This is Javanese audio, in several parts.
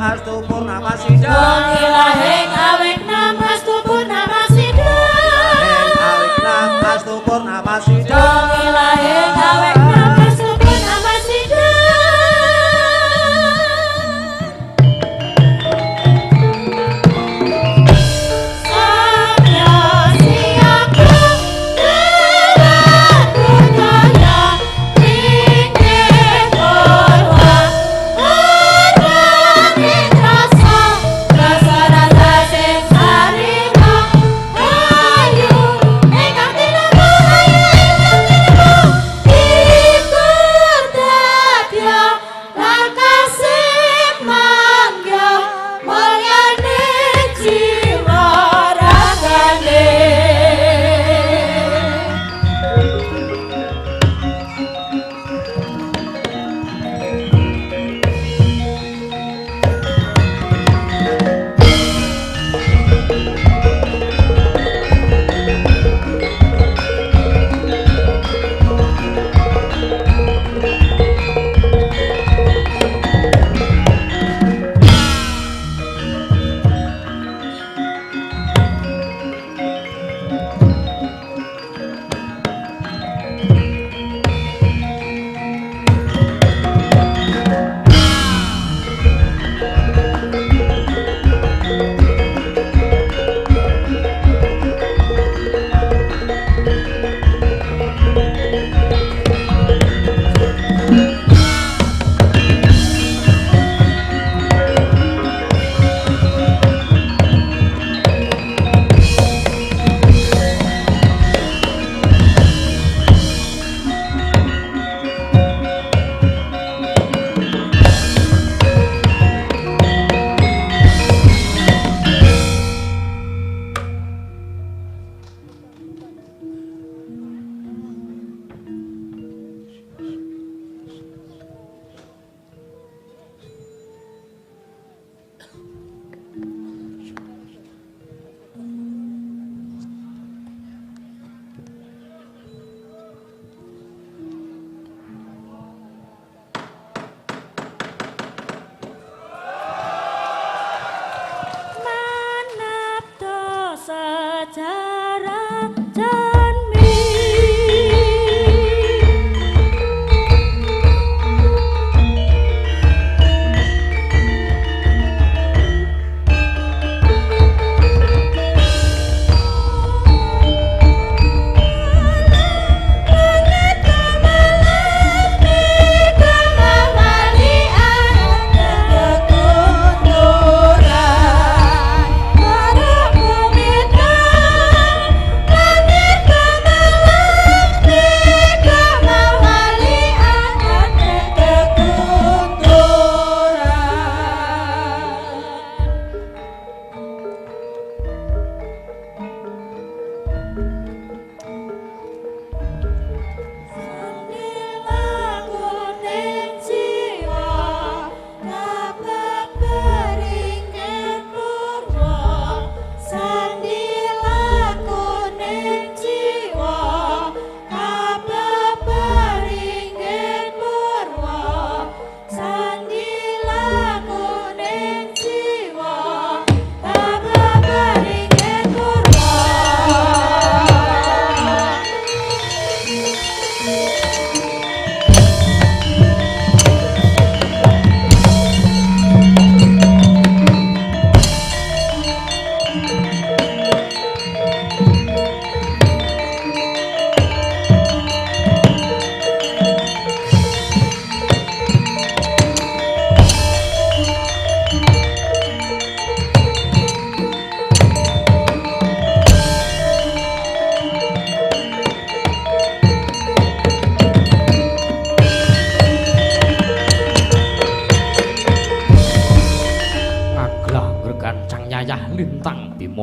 namastu purnamasidah Heng awik namastu purnamasidah Heng awik namastu purnamasidah Heng awik namastu purnamasidah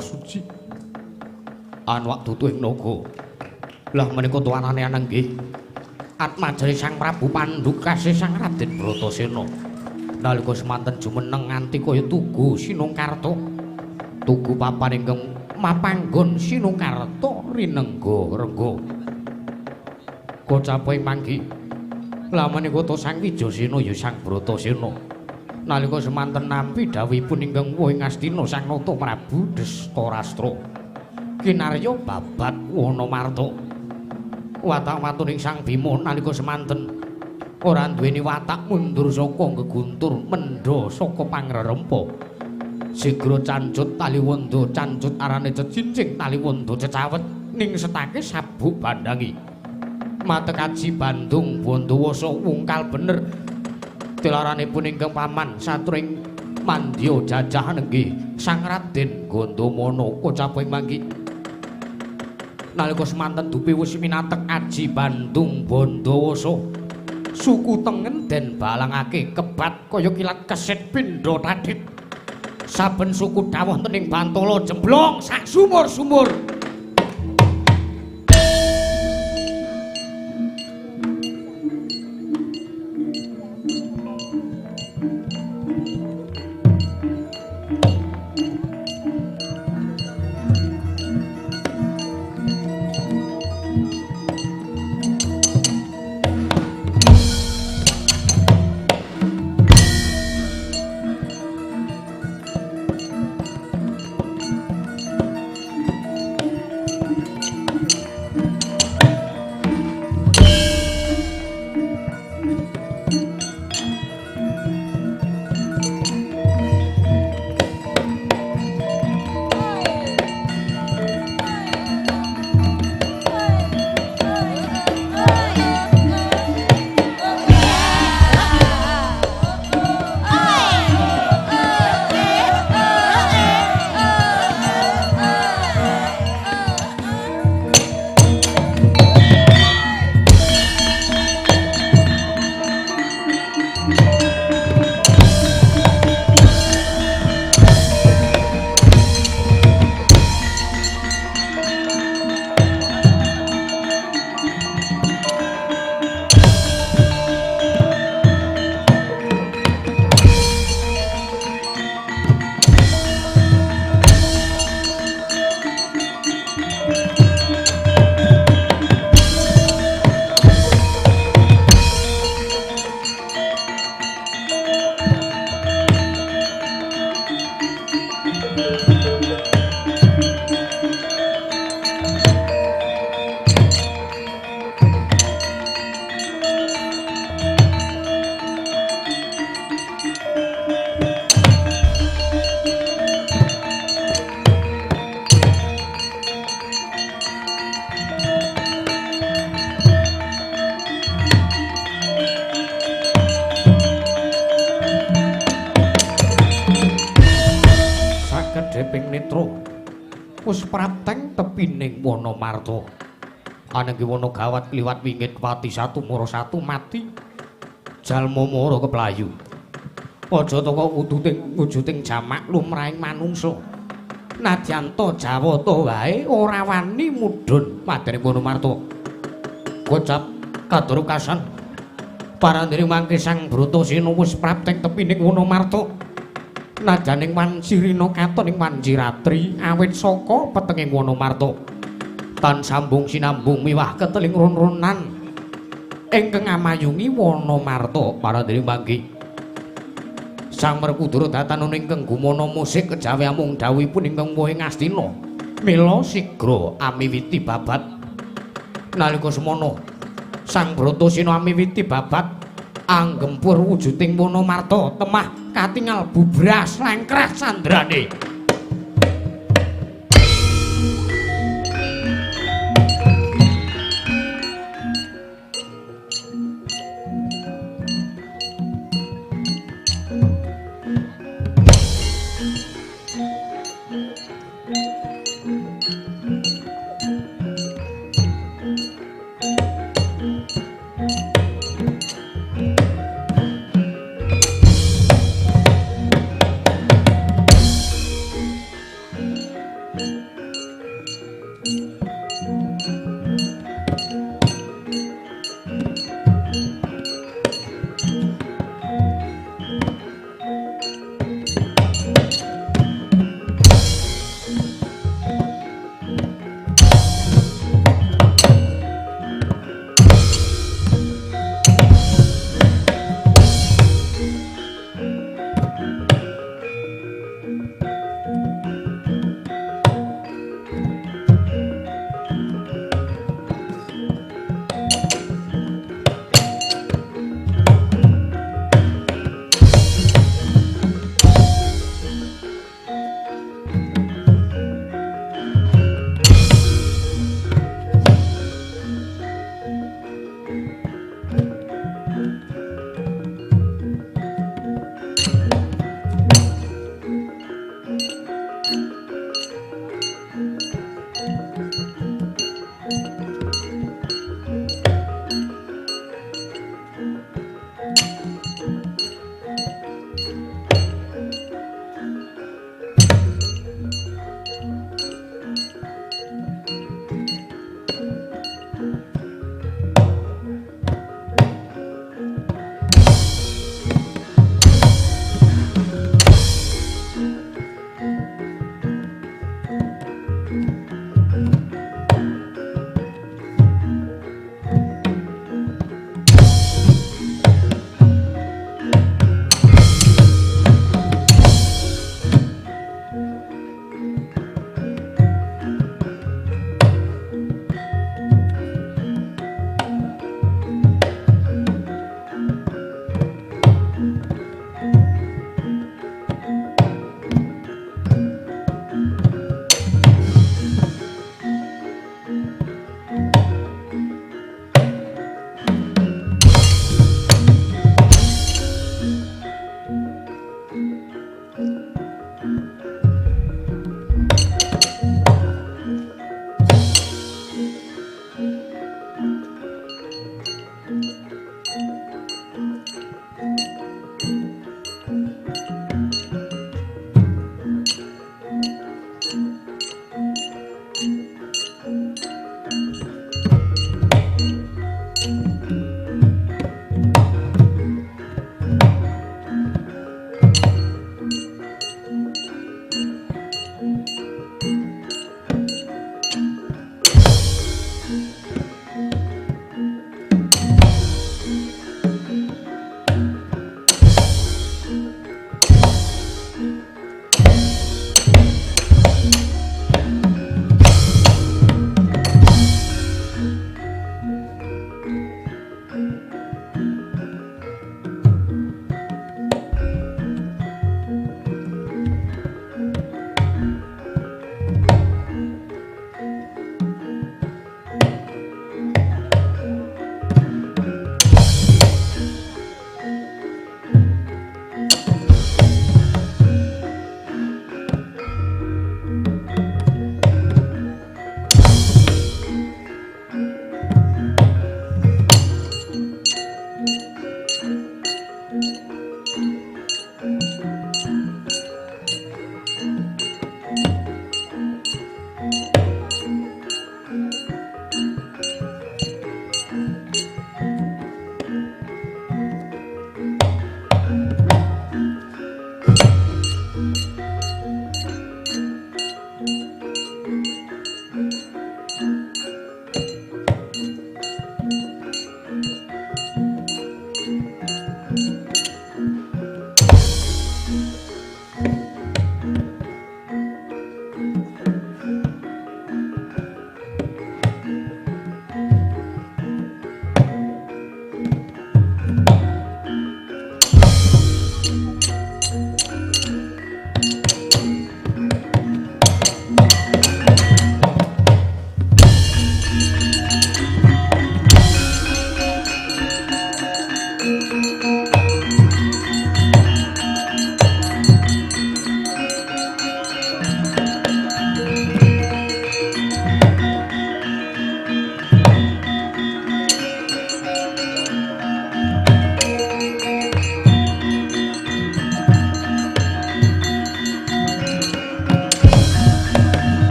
suci. Wak dudu ing naga. Lah menika tuanane ana nggih. Atmajane Sang Prabu Pandukasih Sang Raden Bratasena. Nalika semanten jumeneng nganti kaya tugu Sinungkarta. Tugu papan ingkang mapanggon Sinungkarta rinengga-rengga. Kacapai manggi. Lah menika to Sang Wijasena ya Sang Bratasena. nalika semanten nampi dawuhipun ingkang wau ing Astina Sang Nata Prabu Destarastra kinarya babat Wanamarta watak-watuning Sang Bima nalika semanten ora duweni watak mundur saka geguntur mendha saka pangrerempa sigra cancut taliwondo cancut arane cecincing taliwondo cecawet ning setake sabuk bandangi matekaji Bandung Bandawasa wungkal bener tilaranipun ingkang paman satring mandya jajah nenggih Sang Raden Gandamana kocaping mangki nalika semanten dupi wis minatek aji Bandung Bandawasa suku tengen den balangake kebat kaya kilat kesit pindha tadhit saben suku dawuh tening Bantala jemblong sak sumur-sumur wis prateng tepining Wanamarta ananging wana gawat kliwat wingit pati satu mara satu mati jalma mara keplayu aja teka wujuding jamak lumrahing manungsa nadyan ta Jawata wae ora wani mudhun madene Wanamarta kocap kadurkasan parandene mangke Sang Bratasena wis prateng tepining Wanamarta najaning Wansirina katon ing Wanjiratri awit saka petenging Wanamarta tan sambung sinambung miwah keteling ron-ronan ingkang amayungi Wanamarta parandene mangke Sang Werkudara datanan ingkang gumana musik kejawi amung dawuhipun ingkang wohe Ngastina mila sigra amiwiti babat nalika semana Sang Bratasena amiwiti babat anggempur wujuding Wanamarta temah katingal bubras lengkrah sandrane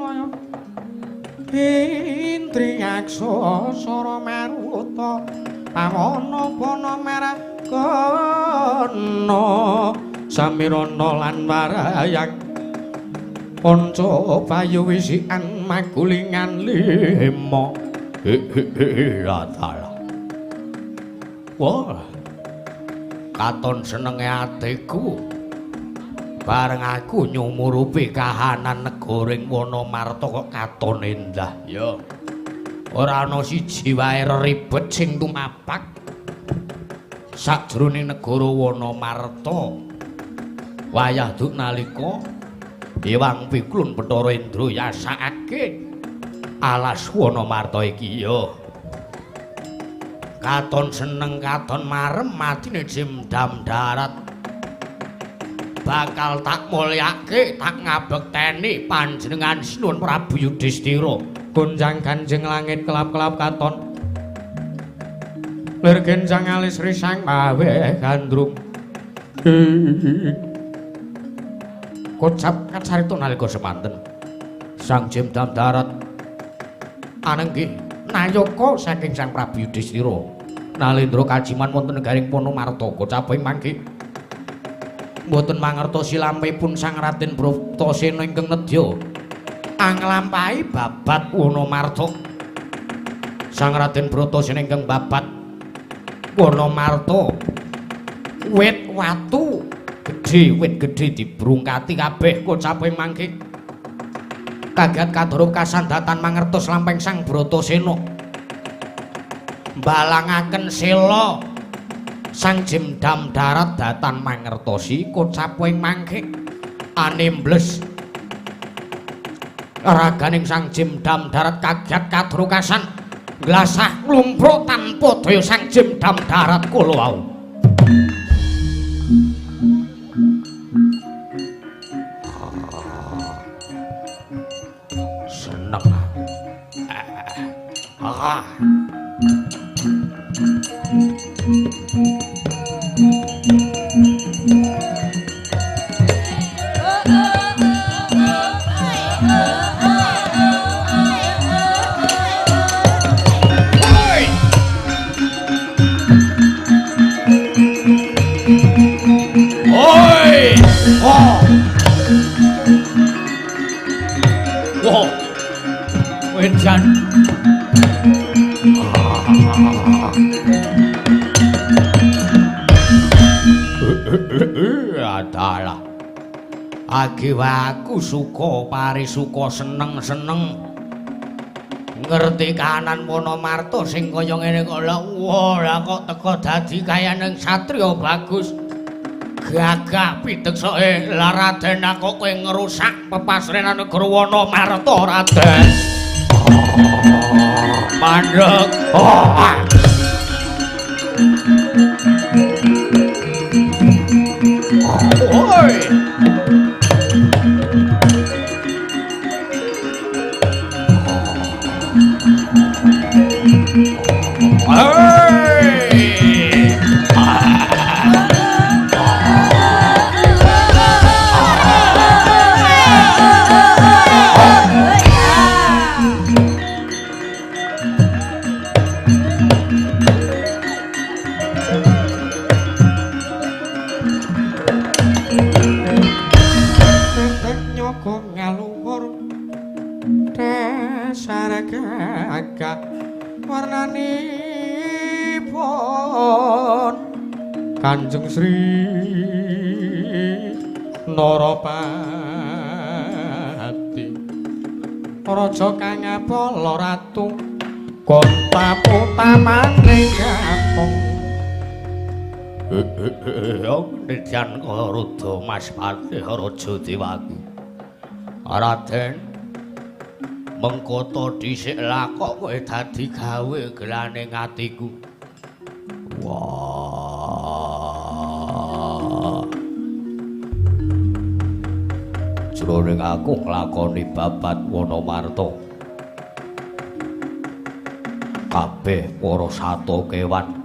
kaya Indri aksa sara maruta pawana pana merah kono samirana lan warayang ponco payu wisikan magulingan lima latala wah katon senenge atiku bareng aku nyumurupi kahanan negoring Wonomarta kok katon endah ya ora ana siji wae ribet sing tumapak sajroning negara Wonomarta wayah duk nalika Hyang Piklun Bathara Indra yasakake alas Wonomarta iki ya katon seneng katon marem matine jemdam darat bakal tak mulyake tak ngabekteni panjenengan Sinuwun Prabu Yudhistira gonjang ganjeng langit kelap-kelap katon lir genjang alis risang mawe gandrung kocap kacarita nalika semanten sang jemdam darat anenggih nayaka saking Sang Prabu Yudhistira nalendra kajiman wonten negaring Wonomarta kocaping mangke mboten mangertosi lampahipun Sang Raden Bratasena ingkang nedya anglampahi babat Wonomarta Sang Raden Bratasena ingkang babat Wonomarta wit watu gedhe wit gedhe dibrungkati kabeh kocaping mangke kagat kadoro kasandatan mangertos lampahing Sang Bratasena balangaken sela Sang Jemdam darat datan mangertosi kocaping mangke animbles raganing Sang Jemdam darat kagat kadoro kasan glasah nglumpruk tanpa daya Sang Jemdam darat kala wau seneng Wedan adalah agi aku suka parisuka seneng-seneng ngerti kahanan Wonomarta sing kaya ngene kok lha kok teko dadi kayaning satriya bagus gagah piteksake la Raden kok kowe ngrusak pepasrenan negara Wonomarta Raden mandeg oi warnanipun Kanjeng Sri Narapati Raja kang ngapala ratu Gonta putamaning kampung Nidyan Garuda Mas Pati Raja Dewaki Raden mengkoto dhisik lah kok kowe dadi gawe gelaning atiku. Wah. Jroning aku nglakoni babat Wonomarta. Kabeh para sato kewan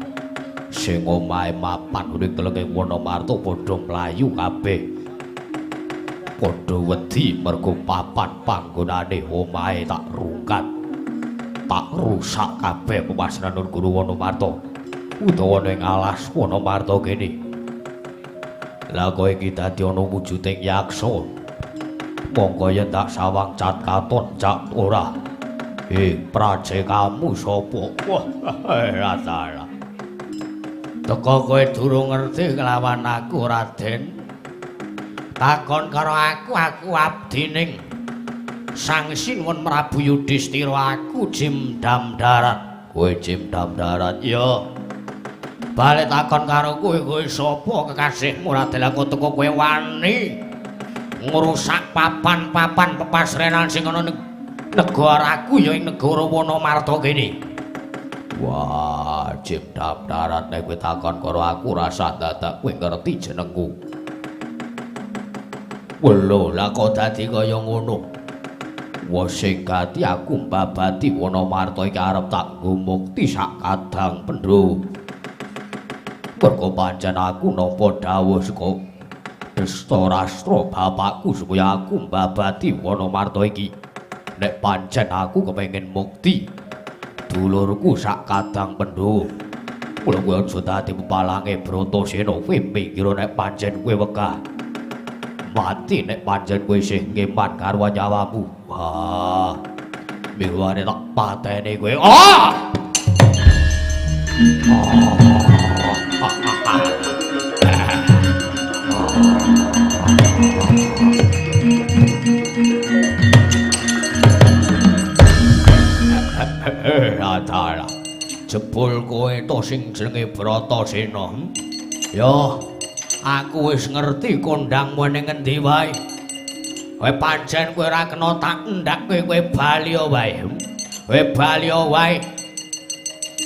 sing omahe mapan ning telenging Wonomarta padha mlayu kabeh. padha wedi mergo papan panggonane omahe tak rungkat. Tak rusak kabeh pemasaran Nur Guru Wonomarto. Utawa ning alas Wonomarto kene. Lah kowe iki dadi ana wujuding yaksa. Monggo yen tak sawang cat katon cak ora. Prajekamu sapa? Wah, ora salah. Teko kowe durung ngerti kelawan aku, Raden. Takon karo aku abdining Sang Sinuwun Prabu Yudhistira, aku Jimdam Darat. Kowe Jimdam Darat? Ya. Balik takon karo kowe sapa kekasihmu, Raden? Aku teko kowe wani ngrusak papan-papan pepasrenan sing ana ning negaraku ya ing negara Wonomarto kene. Wah, Jimdam Darat nek kowe takon karo aku rasa dadak kowe ngerti jenengku. Lho, lah kok dadi kaya ngono? Wes sing gati aku mbabati Wonomarto iki arep tak nggo mukti sak kadang pendho. Mergo pancen aku nampa dawuh saka Destarastra bapakku supaya aku mbabati Wonomarto iki. Nek pancen aku kepengin mukti dulurku sak kadang pendho. Mula kowe aja dadi pepalange Bratasena. Kowe mikir nek pancen kowe wegah mati nek pancen kowe isih ngeman karo nyawamu. Wah. Miwane tak pateni kowe. Atara. Jebul kowe to sing jenenge Bratasena. Ya, aku wis ngerti kondangmu ning endi wae. Kowe pancen kowe ora kena tak ndak kowe balya wae. Kowe balya wae.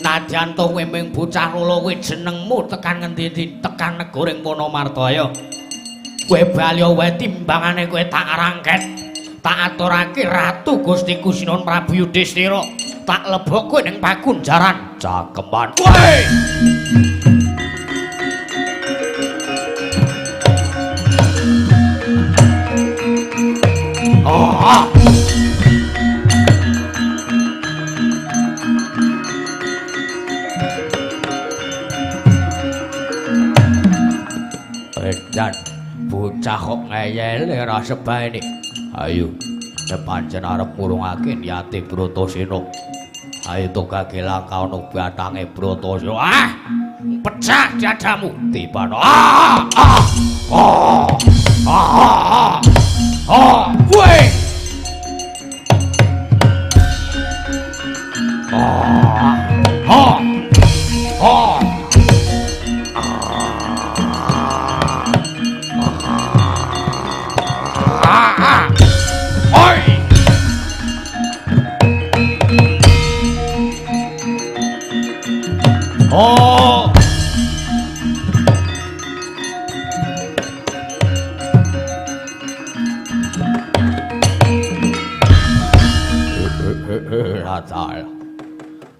Nadyan to kowe mung bocah lolo kowe jenengmu tekan ngendi tekan negoring Wonomarto ya. Kowe balya wae timbangane kowe tak rangket. Tak aturake Ratu Gusti Sinuwun Prabu Yudhistira. Tak lebok kowe ning pakunjaran Cakeman. Kowe Edan bocah kok ngeyel ora sebae. Ayo, pancen arep ngurungake niate Bratasena. Ayo to kagelang kaono batange Bratasena. Pecah dadamu tibano. Woi.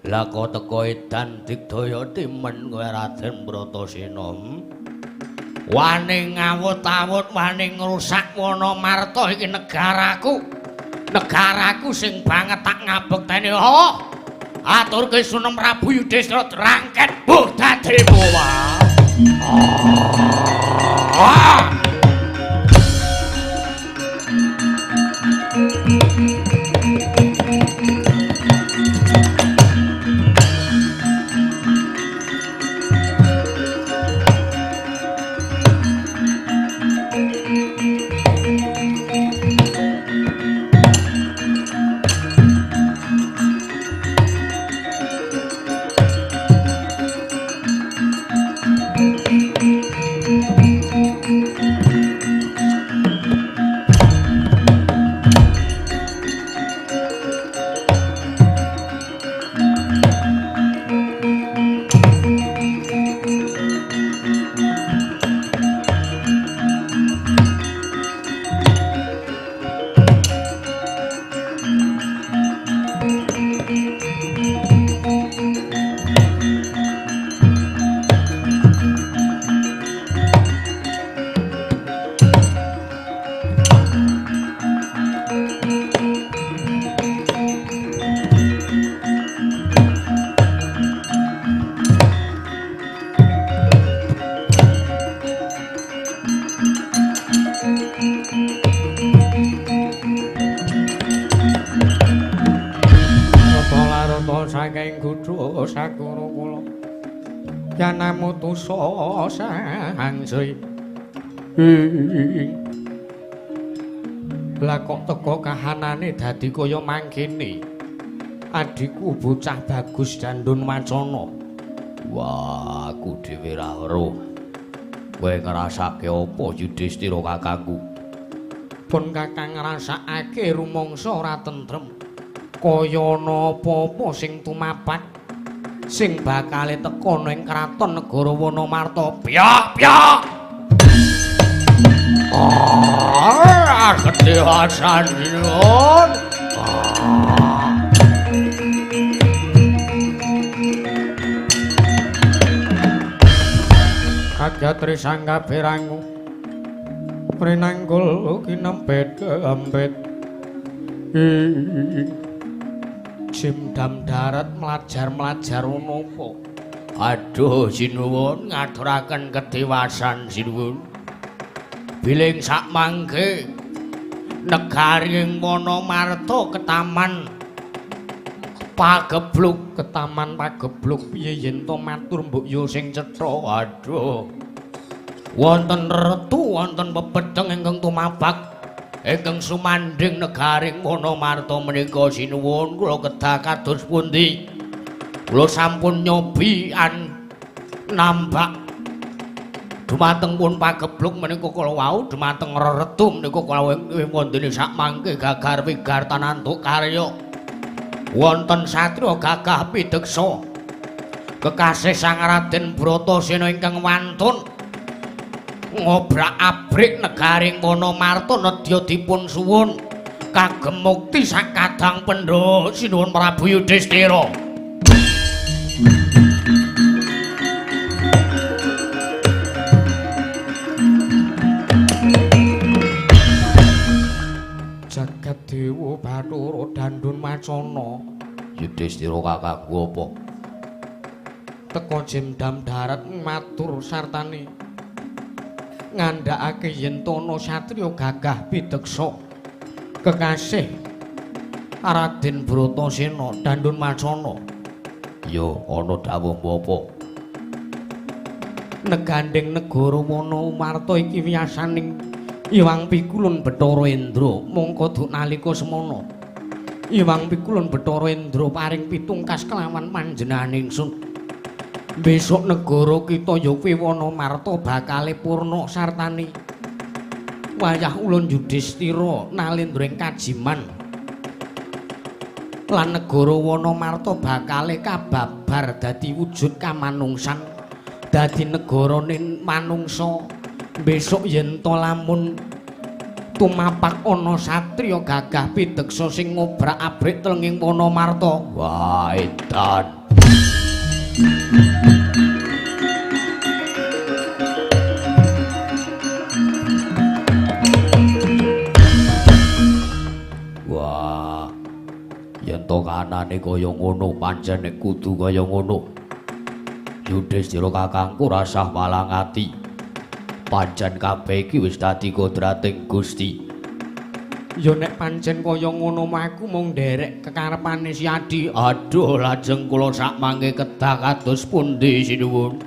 Lah kok teko edan digdaya timen kowe Raden Bratasena. Wani ngawut-awut wani ngrusak Wonomarto iki negaraku. Negaraku sing banget tak ngabekteni. Aturke Sunan Prabu Yudhistira rangket buh dadi bawah. ing kutha Sagara kula yanamutusa sangsi lah kok teko kahanane dadi kaya mangkene adikku bocah bagus Dandun Wacana. Wah, aku dhewe ra weruh. Kowe ngrasake apa Yudhistira kakangku? Pun kakang ngrasakake rumangsa ora tentrem. Kaya ana apa-apa sing tumapak sing bakale teka ning kraton negara Wonomarta. Piyak-piyak. Kedewasan Sinuwun. Kajatri sangga berangu prinanggul kinempet keempet Jimdam darat melajar-melajar napa. Aduh Sinuwun ngaturaken kedewasan Sinuwun. Biling sak mangke negaring Wonomarta ketaman pagebluk ketaman pagebluk piye yen to matur mbok yo sing cetha. Aduh wonten retu wonten pepedheng ingkang tumabak ingkang sumandhing negaring Wonomarta menika Sinuwun kula kedah kados pundi. Kula sampun nyobi nambak dumateng pun pagebluk menika kala wau dumateng reretu menika kala wondene sak mangke gagar wigartan antuk karya wonten satriya gagah pideksa kekasih Sang Raden Bratasena ingkang wantun ngobrak-abrik negaring Wonomarta nedya dipun suwun kagem mukti sakadang pendha Sinuwun Prabu Yudhistira. Dewa Bathara Dandun Wacana. Yudhistira kakangku apa? Teka Jimdam darat matur sartane ngandhakake yen tono satriya gagah pideksa kekasih Raden Bratasena Dandun Wacana. Ya ana dawuh apa? Negandeng negara Wonomarta iki wiyasaning Iwang Pikulun Bathara Indra mongko duk nalika semana Iwang Pikulun Bathara Indra paring pitungkas kelawan panjenengan ingsun besok negara kita ya kuwi Wonomarta bakale purna sartane wayah ulun Yudhistira nalendring kajiman lan negara Wonomarta bakale kababar dadi wujud kamanungsan dadi negarane manungsa. Besok yen to lamun tumapak ana satriya gagah pideksa sing ngobrak-abrik telenging Wonomarta. Wah, edan. Wah. Yen to kanane kaya ngono, pancen kudu kaya ngono. Yudhistira kakangku rasah malang ati. Pancen kabeh iki wis dadi kodrating Gusti. Ya nek pancen kaya ngono aku mung nderek kekarepane Si Adi. Aduh, lajeng kula sak mangke kedah kados pundi Sinuwun?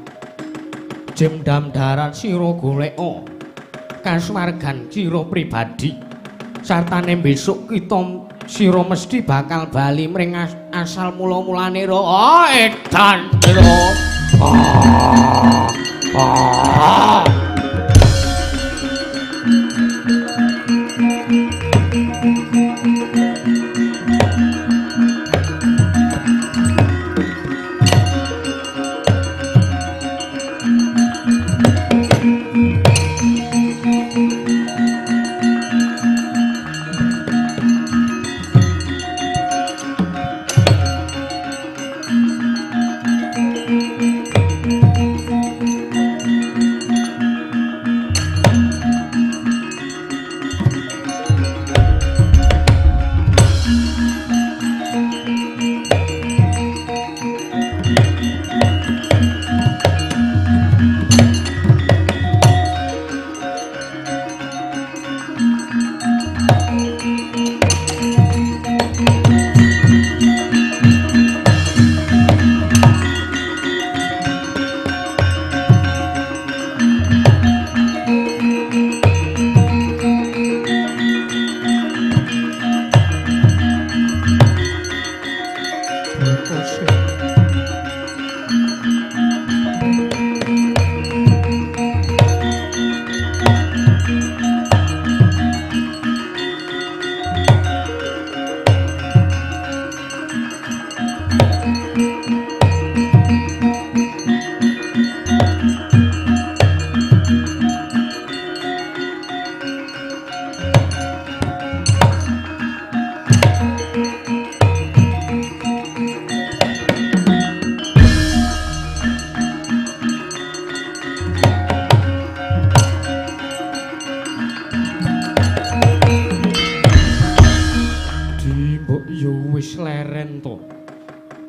Jimdam darat sira goleka kasuwargan sira pribadi. Sartane besok kita sira mesti bakal bali mring asal mula-mulane ro. Oh, edan sira.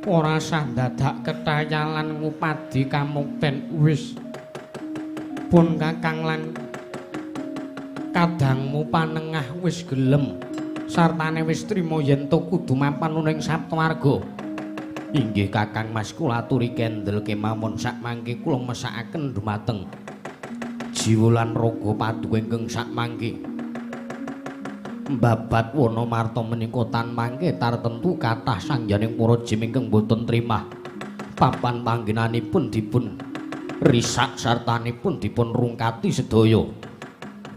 ora sah dadak ketayalan ngupadi kamukten wis pun kakang lan kadangmu panengah wis gelem sartane wis trima yen to kudu mapan ning Saptawarga. Inggih kakang Mas kula aturi kendel kemawon sakmangke kula mesakaken dumateng jiwa lan raga paduka ingkang sakmangke. Babat Wonomarta menika tan mangke tartentu kathah sangjaning para jim ingkang boten trimah papan panggenanipun dipun risak sartanipun dipun rungkati sedaya.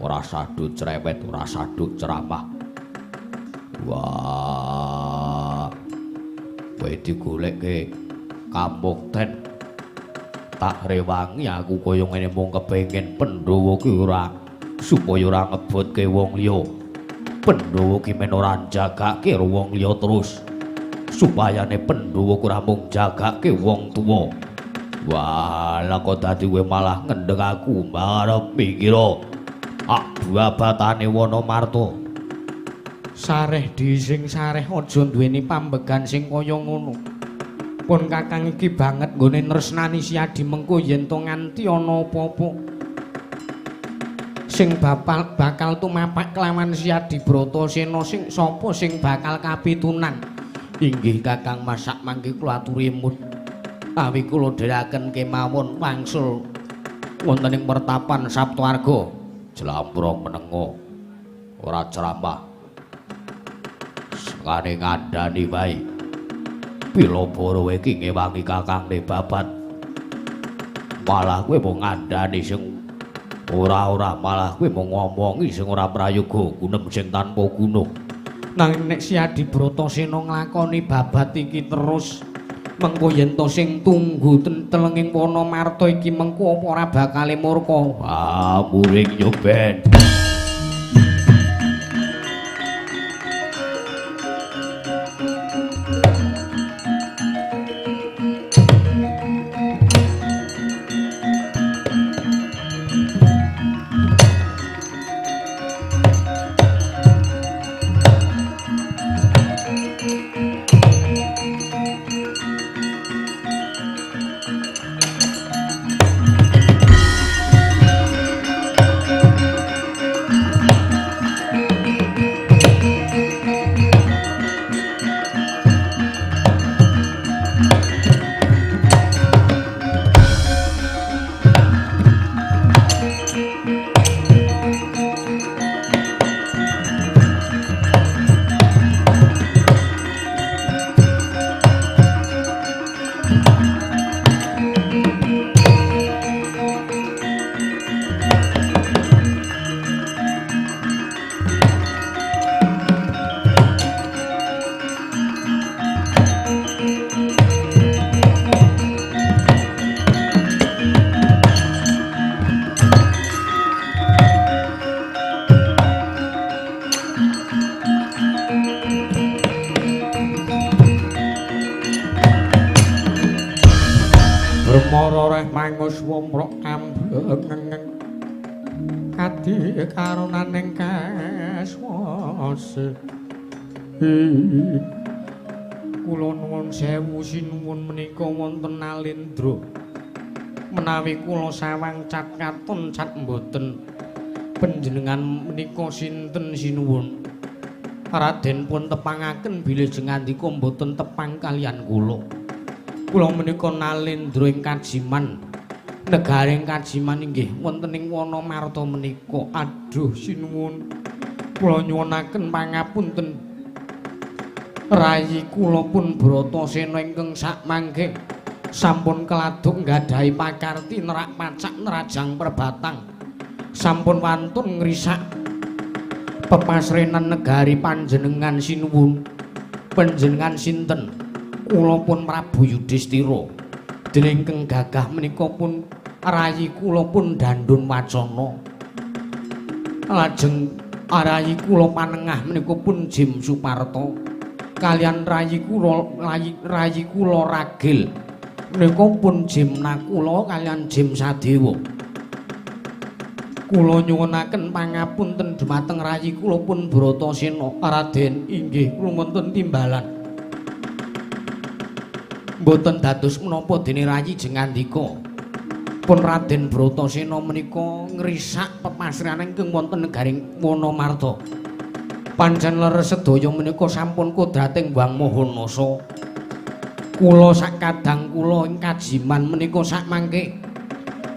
Ora sadhu cerewet, ora sadhu ceramah. Wah, kowe digoleke kamukten tak rewangi aku kaya ngene mung kepengin Pandhawa ki ora supaya ora ngebutke wong liya. Pandhawa ki men ora jagake wong liya terus supayane Pandhawa ora mung jagake wong tuwa. Wah, lah kok dadi kowe malah ngendheng aku marep mikira abatane Wonomarta. Sareh dising sareh aja duweni pambegan sing kaya ngono. Pun kakang iki banget nggone nresnani Siadi mengko yen to nganti ana apa-apa sing bakal tumapak kelawan Siadi Bratasena sing sapa sing bakal kapitunan. Inggih kakang masak mangke kula aturi emut. Awi kula dherekaken kemawon wangsul wonten ing pertapan Saptawarga. Jlambrong menengo ora ceramah. Sekane ngandani wae. Pilabara iki ngewangi kakangne Babat. Malah kowe mung ngandani sing ora-ora, malah kowe mung ngomongi sing ora prayoga, gunem sing tanpa guna. Nanging nek Siadi Bratasena nglakoni babat iki terus mengko yen to sing tunggu telenging Wonomarta iki mengko apa ora bakal murka. Ah, muring nyoben. Karonaning kaswase kula nuwun sewu sinuwun menika wonten Nalendra menawi kula sawang cat katon cat mboten panjenengan menika sinten sinuwun. Raden pun tepangaken bilih jengandika mboten tepang kaliyan kula. Kula menika Nalendra ing Kajiman. Negaring Kajiman inggih wonten ing Wonomarta menika. Aduh sinuwun. Kula nyuwunaken pangapunten. Rayi kula pun Bratasena ingkang sakmangke sampun keladuk nggadahi pakarti nerak pacak nerajang perbatang. Sampun wantun ngrisak pepasrenan negari panjenengan sinuwun. Panjenengan sinten? Kula pun Prabu Yudhistira. Dening keng gagah menika pun rayi kula pun Dandun Wacana. Lajeng rayi kula panengah menika pun Jim Suparta. Kaliyan rayi kula Ragil menika pun Jim Nakula kaliyan Jim Sadewa. Kula nyuwunaken pangapunten dhumateng rayi kula pun Bratasena. Raden inggih kula wonten timbalan. Boten dados menapa dene rayi jeng ngandika. Pun Raden Bratasena menika ngrisak pepasrahan ingkang wonten negaring Wonomarta. Pancen leres sedaya menika sampun kodrating Wang Mahanasa. Kula sakadang kula ing kajiman menika sakmangke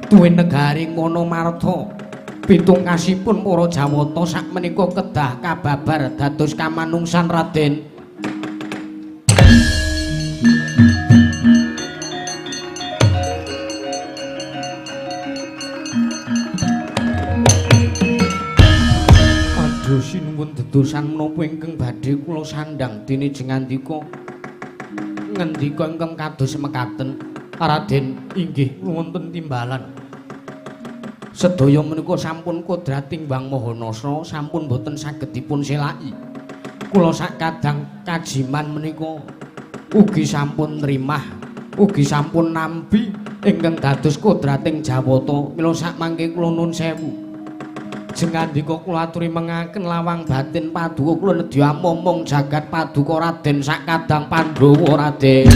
duwe negaring Wonomarta. Pitungkasipun para Jawata sakmenika kedah kababar dados kamanungsan Raden. Aduh sinuwun dedosan menapa ingkang badhe kula sandhang dene jeng ngandika. Ngendika ingkang kados mekaten, Raden inggih wonten timbalan. Sedaya menika sampun kodrating Wang Mahanasa sampun boten saged dipun selaki. Kula sakadang kajiman menika ugi sampun nrimah, ugi sampun nampi ingkang dados kodrating Jawata. Mila sakmangke kula nuwun sewu. Jeng ngandika kula aturi mengaken lawang batin paduka kula nedya momong jagat paduka Raden sakadang Pandhawa Raden.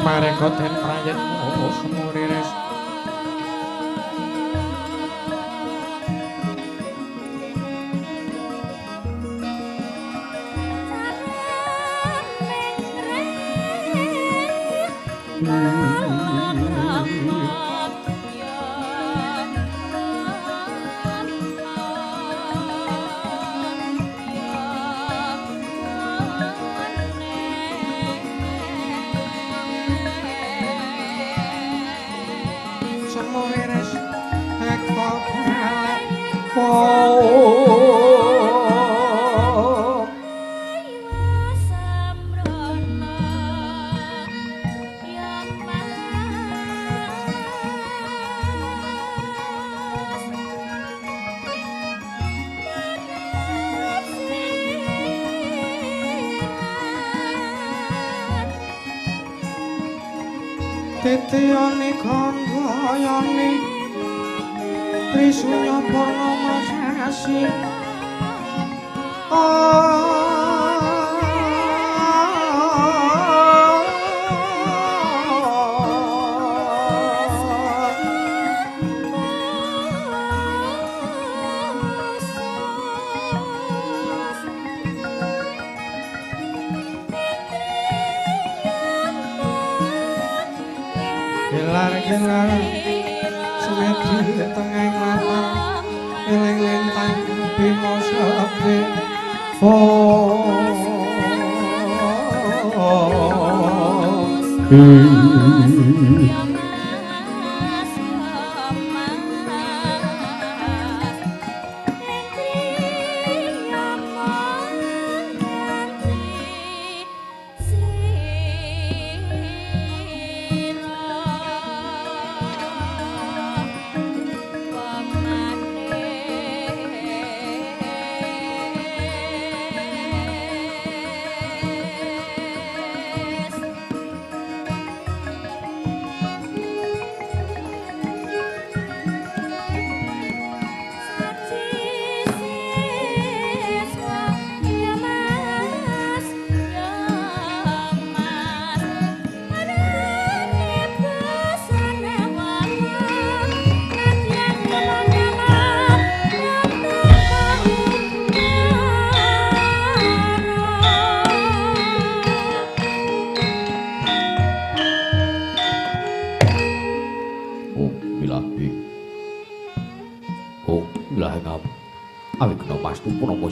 Marekoten prayitmu semuriris semuriris eko Titiyani kandhayani Trisunya Purnama Sasi Gelar-gelar semedi tengah lapar eling lintang bima sepi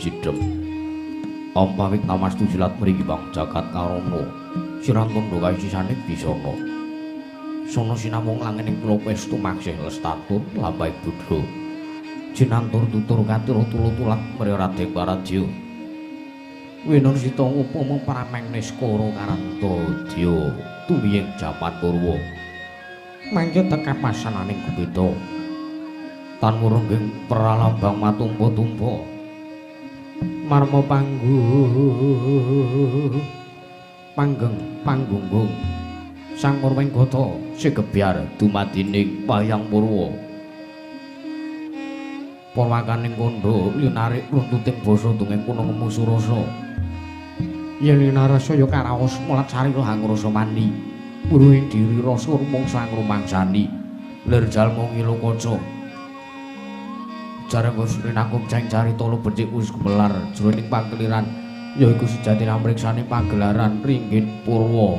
Sidhem Ampawik namastu silat mriki Bang Jagat Karana Sirantandha kaisisane bisana Sono sinamung langening kula pestu maksih lestatur lambai budra jinantur tutur katur tulu-tulat mriradeng paradya Winun sita upama prameng niskara karantadya tuwiying jaman purwa mangke teka pasananing kubeta tan murungging pralambang matumpa-tumpa marma panggunggung sang Purwenggata sigebyar dumadining wayang purwa purwakaning kandha linarik runtuting basa dongeng kuna ngemu surasa yen linarasa ya karaos mulat sarira hangrasa mani puruhing diri rasa rumangsa ngrumangsani lir jalma ngilu kaca Jarang Gusti Nakum jang carita lu becik wis gemelar jroning pageliran yaiku sejatine amriksane pagelaran ringgit purwa.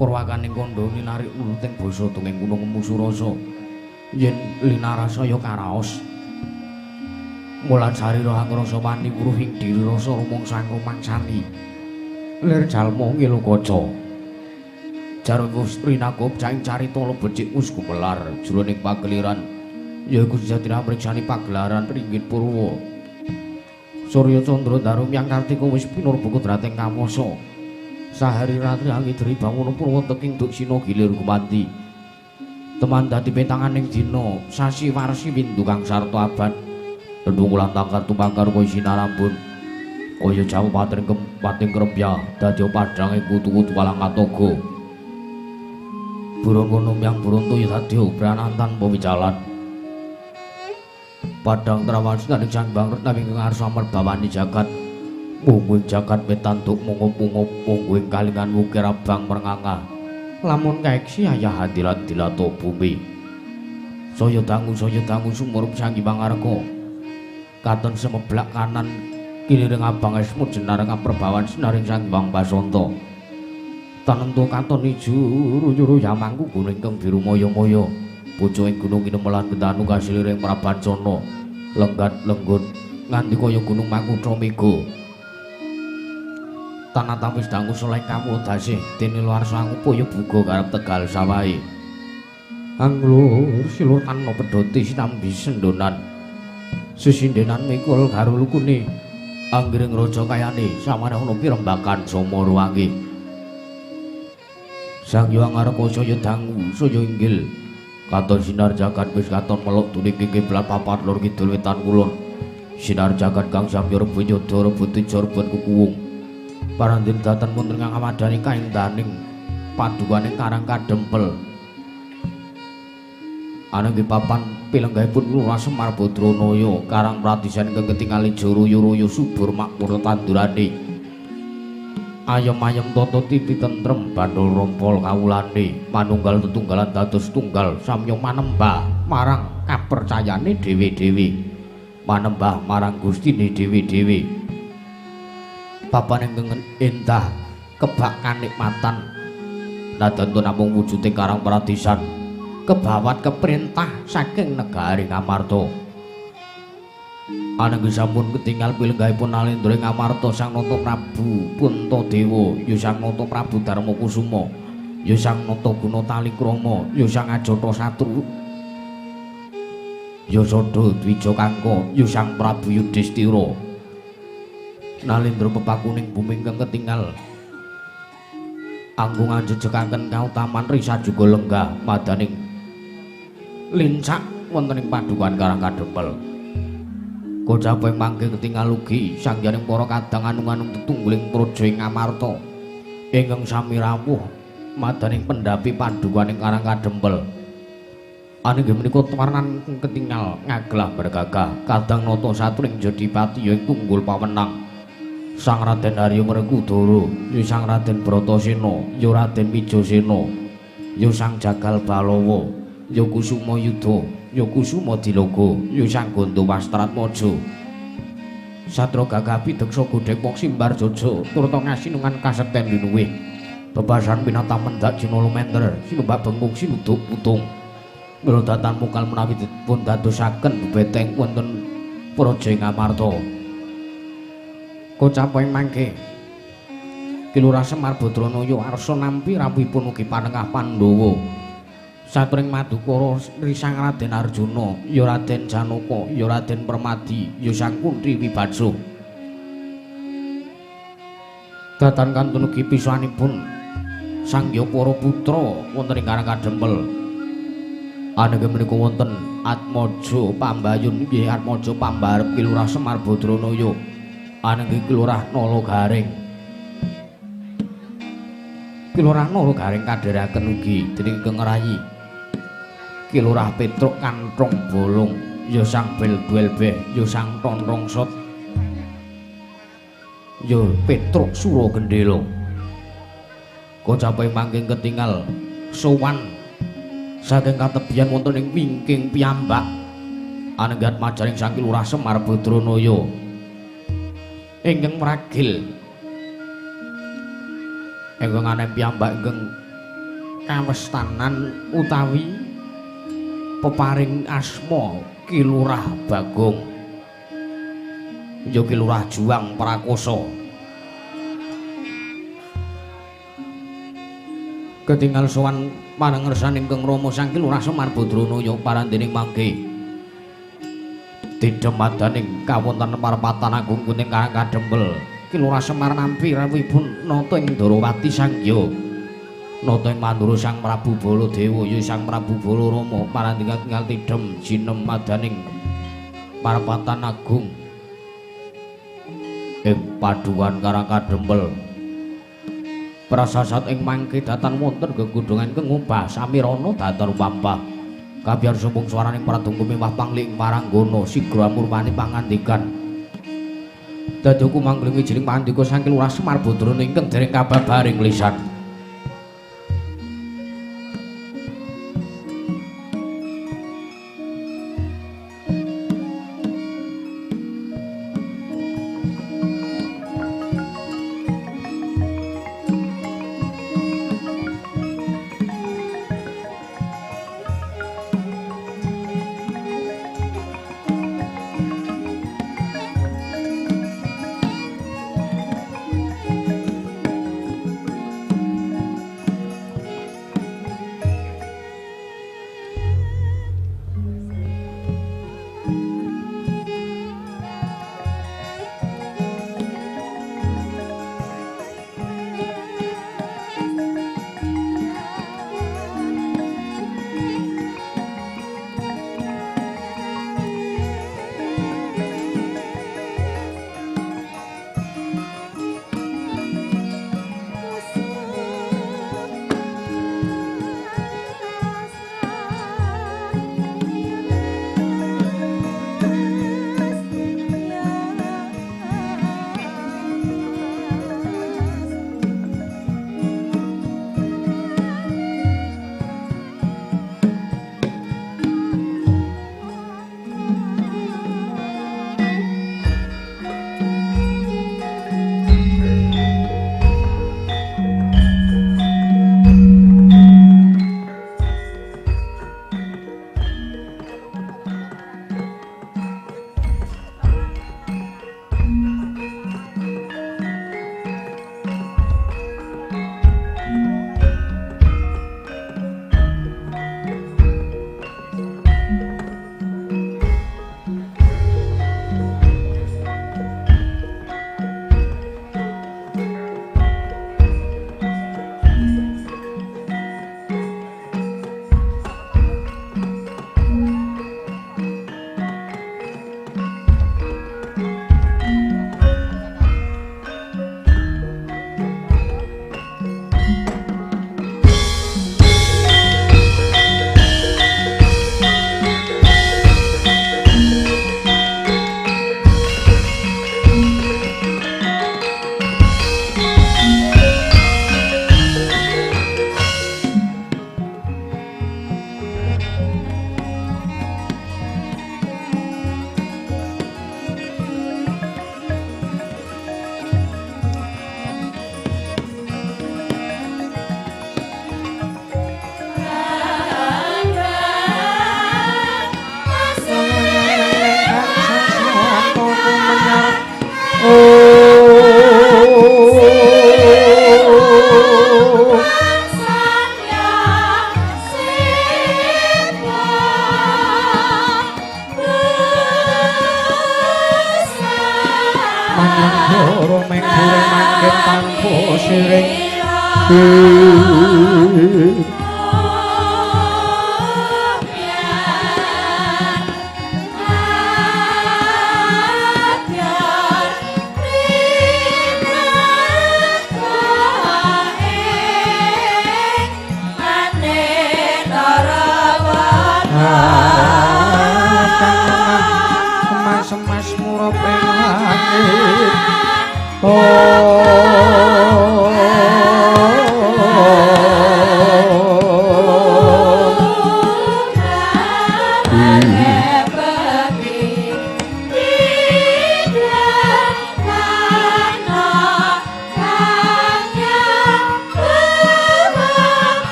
Purwakaning kandha ninarik uluting basa dongeng kuna ngemu surasa yen linarasa ya karaos mulan sarira angrasa wani wuruhing diri rasa rumangsa ngrumangsani lir jalma ngilu kaca jarang Gusti Nakum jang carita lu becik wis gumelar jroning pageliran yaiku sejatine amriksane pagelaran ringgit purwa. Surya Candra Darum yang Kartika wis pinurbuka drateng kamasa sahari ratri angidri bangun purwa teking duk sina gilir gumanti teman dadi petanganing dina sasi warsi windu kang sarta abad ndungkulan tangkar tumangkar kowe sinarambun kaya jawu pating krempya dadi padhange kutu-kutu walang katoga burung kono yang burung tuyu dadi pranantan pawicalan Padang trawasaning Sang Hyang Retna ingkang arsa merbawani jagat. Mungguing jagat wetantuk mungup-mungup mungguing kalingan wukir abang merenganga. Lamun kaeksi ayah hadirat dilato bumi. Saya dangu sumurup Sang Hyang Arga. Katon semeblak kanan kiliring abang esmut jenareng perbawan sinaring Sang Hyang Basanta. Tanentu katon ijo ruyu yamangku gunung ingkang biru moyo-moyo. Bojo ing gunung Inemelan Kendanu kasiliring Prabancana. Lenggat lenggut nganti kaya gunung Makutha Mega. Tanah tamis dangu soleh kamu dasih dene luar sangupo ya buga karep Tegal sawahe. Anglur silur tanpa pedhoti sinambi sendonan. Sesindenan mikul garulukune anggring raja kayane samana ana pirembakan Soma Ruwangi. Sang Hyang Arga saya dangu saya inggil katon sinar jagat wis katon meluk tuning kiblat papat lor kidul wetan kulon. Sinar jagat kang samya rebut yada rebut ijo rebut kukuwung. Parandhin datan wonten kang amadani kaendaning padukaning Karang Kadempel. Ana nggih papan pilenggahipun Lurah Semar Badranaya Karang Pratisan ingkang ketingali Joroyo-royo subur makmur tandurane. Ayem-ayem tata titi tentrem bandul rompol kawulane manunggal tetunggalan dados tunggal samya manembah marang kapercayane dhewe-dhewe. Manembah marang Gustine dhewe-dhewe. Papan ingkang endah kebak kanikmatan nadantu namung wujude Karang Pratisan kebawat keperintah saking negari Ngamarta. Ananging sampun ketingal pilenggahipun Nalendra ing Ngamarta Sang Nata Prabu Puntadewa, ya Sang Nata Prabu Darmakusuma, ya Sang Nata Guna Talikrama, ya Sang Ajata Satru, ya Sada Dwija Kangka, ya Sang Prabu Yudhistira. Nalendra pepakuning bumi ingkang ketingal anggung anjejekaken kautaman risa juga lenggah madaning lincak wonten ing padukan Karang Kadempel. Kocaping mangke ketingal ugi sangjaning para kadang anung-anung tetungguling praja ing Ngamarta ingkang sami rawuh madaning pendhapi padukan ing Karang Kadempel. Aninggih menika warnan ketingal ngaglah bergagah kadang nata satring Jodipati ya ing tunggul pawenang. Sang Raden Harya Werkudara, ya Sang Raden Bratasena, ya Raden Wijasena, ya Sang Jagal Balawa, ya Kusuma Yudha, ya Kusuma Dilaga, ya Sang Gandawastratmaja. Satra gagah pideksa godhek wong simbar jaja turta ngasinungan kasekten linuwih. Bebasan pinatang mendak jina lumenter, sinembak bengkung sinuduk putung. Mirodatan mungkal menawi dipun dadosaken bebeteng wonten praja ing Ngamarta. Kocaping mangke Ki Lurah Semar Badranaya arsa nampi rawuhipun ugi panengah Pandhawa. Satring Madukara risang Raden Arjuna, ya Raden Janaka, ya Raden Permadi, ya Sang Kuntri Wibadsa. Datan kantun ugi pisanipun Sangya para putra wonten ing Karang Kadempel. Ananging menika wonten Atmaja Pambayun nggih Atmaja Pambarep Ki Lurah Semar Badranaya. Ananging Ki Lurah Nalagaring. Ki Lurah Nalagaring kadheraken ugi dening Kang Rayi Ki Lurah Petruk Kanthong Bolong, ya Sang Bel-Belbeh, ya Sang Tonrongsot, ya Petruk Suragendela. Kocaping mangke ketingal sowan saking katebian wonten ing wingking piyambak anenggat majaring Sang Ki Lurah Semar Badranaya ingkang mragil ingkang ana piyambak ingkang kawestanan utawi peparing asma Ki Lurah Bagong, ya Ki Lurah Juang Prakosa. Ketingal sowan panengersaning Kang Rama Sang Ki Lurah Semar Badranaya parandening mangke didemadaning kawontenan parepatan agung kuning Karang Kadempel. Ki Lurah Semar nampi rawuhipun nata ing Darawati Sangya, nata ing Mandura Sang Prabu Baladewa, ya Sang Prabu Balarama parandingan tinggal tidhem jinem madaning parepatan agung ing padukan Karang Kadempel. Prasasat ing mangke datan wonten gegudhungan kengubah samirana datar pampah Kabiyar sumpung swaraning pradonga miwah pangling maranggono sigra murmani pangandikan. Dadoku mangling wijining pandika saking Lurah Semar Badrana ingkang dereng kababaring lisan.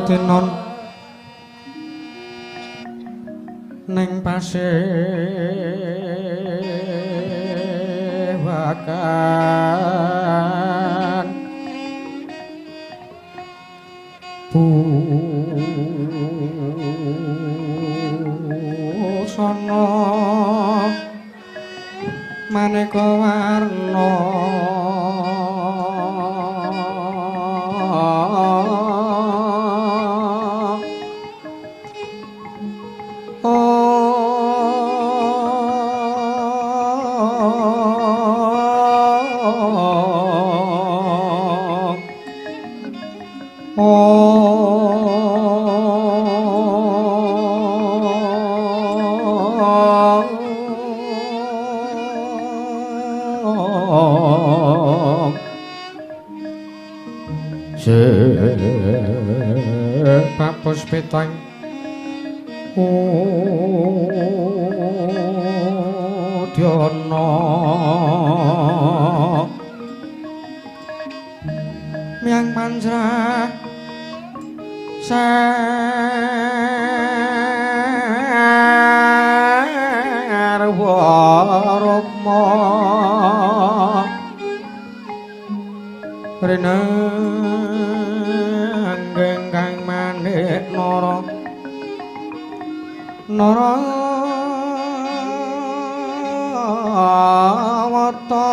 tinon ning pasewakan busana maneka warna papus petang udyono miang panjrah sarwa rukma renang kang manik nara wata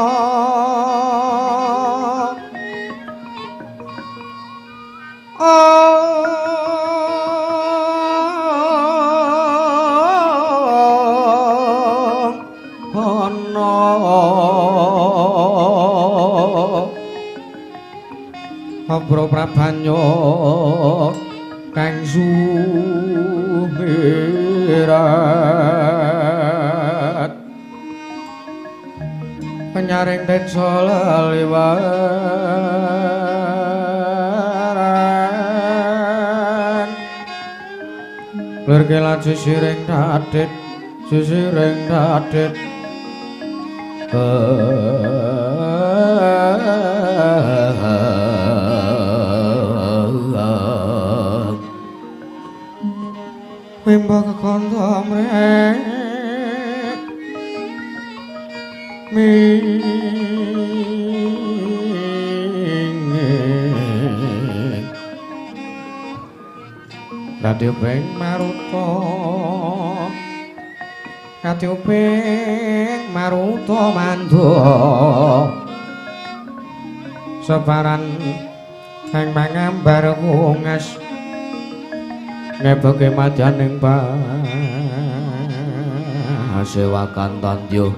Abra prabanyo kang sumirat penyaring desa laliwaran lur kelan sisiring dadit Wimba kekonto mrek Dadi uping maruta Dadi uping maruta mandha Separan kang mangambar wungas Ngepeke madyaning pasewakan tandya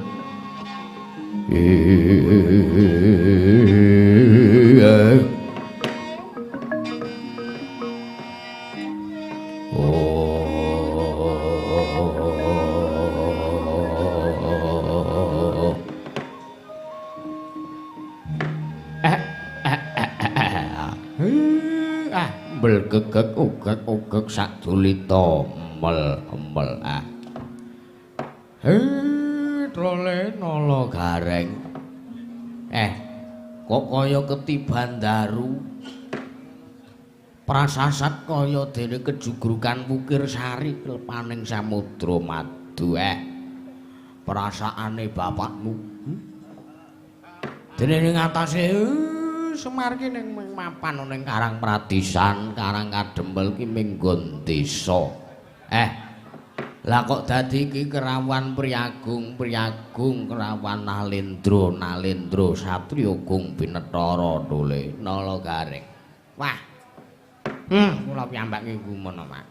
Belgegek ugek sak dulita emel trole nala gareng kok kaya ketiban daru prasasat kaya dene kejugrukan wukir sari klepaning samudra madu perasaane bapakmu dene ning atase Semar ki ning mapan ning Karang Pradisan, Karang Kadempel ki minggon desa. Lah kok dadi iki kerawan Priyagung, kerawan Nalendra, Satriya Gung Binetara Dole Nala Gareng. Wah. Kula piyambak ki gumun, Pak.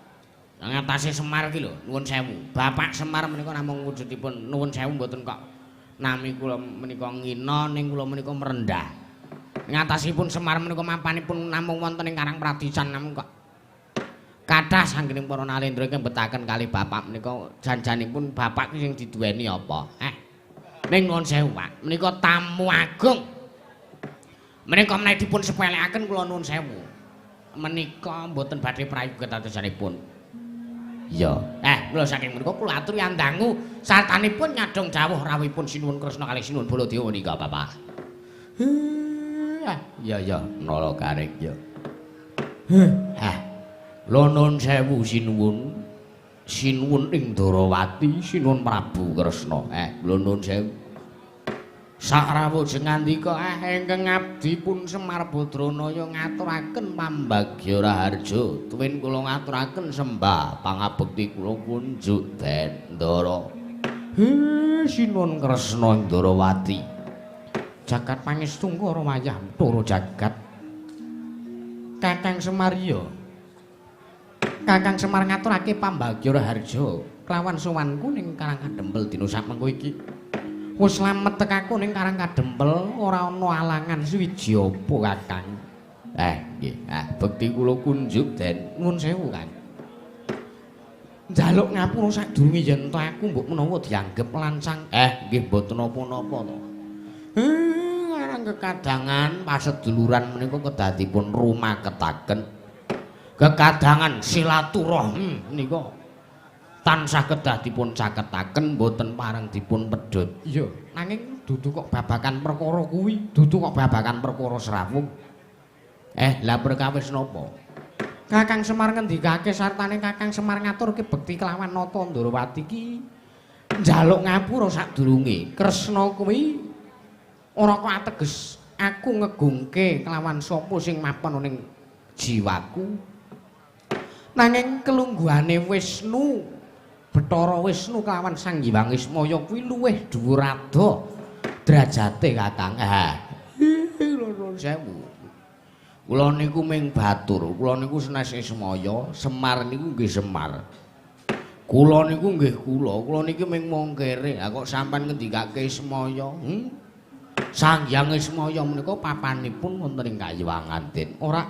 Ngatasi Semar ki lho, nuwun sewu. Bapak Semar menika namung wujudipun nuwun sewu mboten kok nami kula menika ngina ning kula menika merendah. Ngatasipun Semar menika mapanipun namung wonten ing Karang Pradisan namung kok kathah sanggening para nalendra ingkang betaken kalih bapak menika janjanipun bapak sing diduweni apa? Ning nuwun sewu, Pak. Menika tamu agung. Menika menawi dipun sepelekaken kula nuwun sewu. Menika mboten badhe prayoga katadosanipun. Iya. Kula saking menika kula aturi andangu sartanipun nyadong jawuh rawuhipun Sinuwun Kresna kalih Sinuwun Baladewa menika, Bapak. Iya, Nala Gareng ya. Lha nuwun sewu sinuwun. Sinuwun ing Darawati, sinuwun Prabu Kresna. Lha nuwun sewu. Sakrawuh ngandika ingkang abdi pun Semar Badranaya ngaturaken pambagya raharja tuwin kula ngaturaken sembah pangabekti kula kunjuk Dendara sinuwun Kresna ing Darawati jagat pangestu karo wayah turu jagat Kakang Semar ya Kakang Semar ngaturake pambagya raharja kelawan sowanku ning Karangkadempel dina samengko iki wis slamet tekaku ning Karangkadempel ora ana alangan suwiji apa Kakang. Nggih. Bekti kula kunjuk den nuwun sewu Kang. Njaluk ngapura sadurunge yen to aku mbok menawa dianggep lancang. Nggih mboten napa-napa to. Arang kekadangan paseduluran menika kedadipun rumaketaken. Kekadangan silaturahmi menika tansah kedah dipun caketaken mboten pareng dipun pedhot. Iya, nanging dudu kok babakan perkara kuwi, dudu kok babakan perkara srawung. Lah perkawis napa? Kakang Semar ngendikake sartane Kakang Semar ngaturke bekti kelawan Nata Ndarawati iki njaluk ngapura sadurunge Kresna kuwi ora kok ateges aku ngegungke kelawan sapa sing mapan ning jiwaku. Nanging kelungguhane Wisnu Bathara Wisnu kelawan Sang Hyang Wismaya kuwi luwih dhuwur ado derajate Kakang. Nuwun sewu. Kula niku ming batur, kula niku senes Ismaya, Semar niku nggih Semar. Kula niku nggih kula niki ming mongkere. Kok sampean ngendikake Ismaya? Sang Hyang Wismaya menika papanipun wonten ing Kayuwanganten. Ora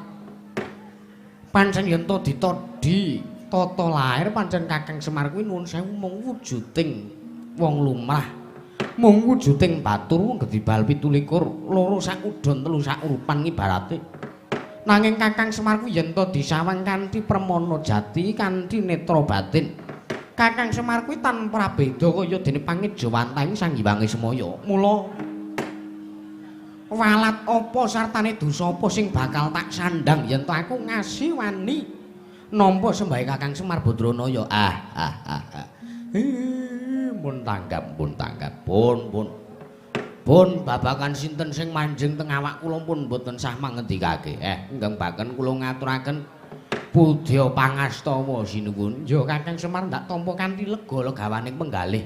pancen yen to ditodi tata lair pancen Kakang Semar kuwi nuwun sewu mung wujuding wong lumrah. Mung wujuding batur wong gedhi bal 17, loro sak udon, telu sak urupan ibarate. Nanging Kakang Semar kuwi yen to disawang kanthi permana jati, kanthi netra batin. Kakang Semar kuwi tanpa beda kaya dene pangidjawantahing Sang Hyang Wismaya. Mula walat apa sartane dosa apa sing bakal tak sandang yen to aku ngasih wani nampa sembahe Kakang Semar Badranaya. Mun tanggap, pun babakan sinten sing manjing teng awak kula pun mboten sah mangendikake. Ingkang baken kula ngaturaken budya pangastawa sinuwun. Ya Kakang Semar ndak tampa kanthi lega legawaning penggalih.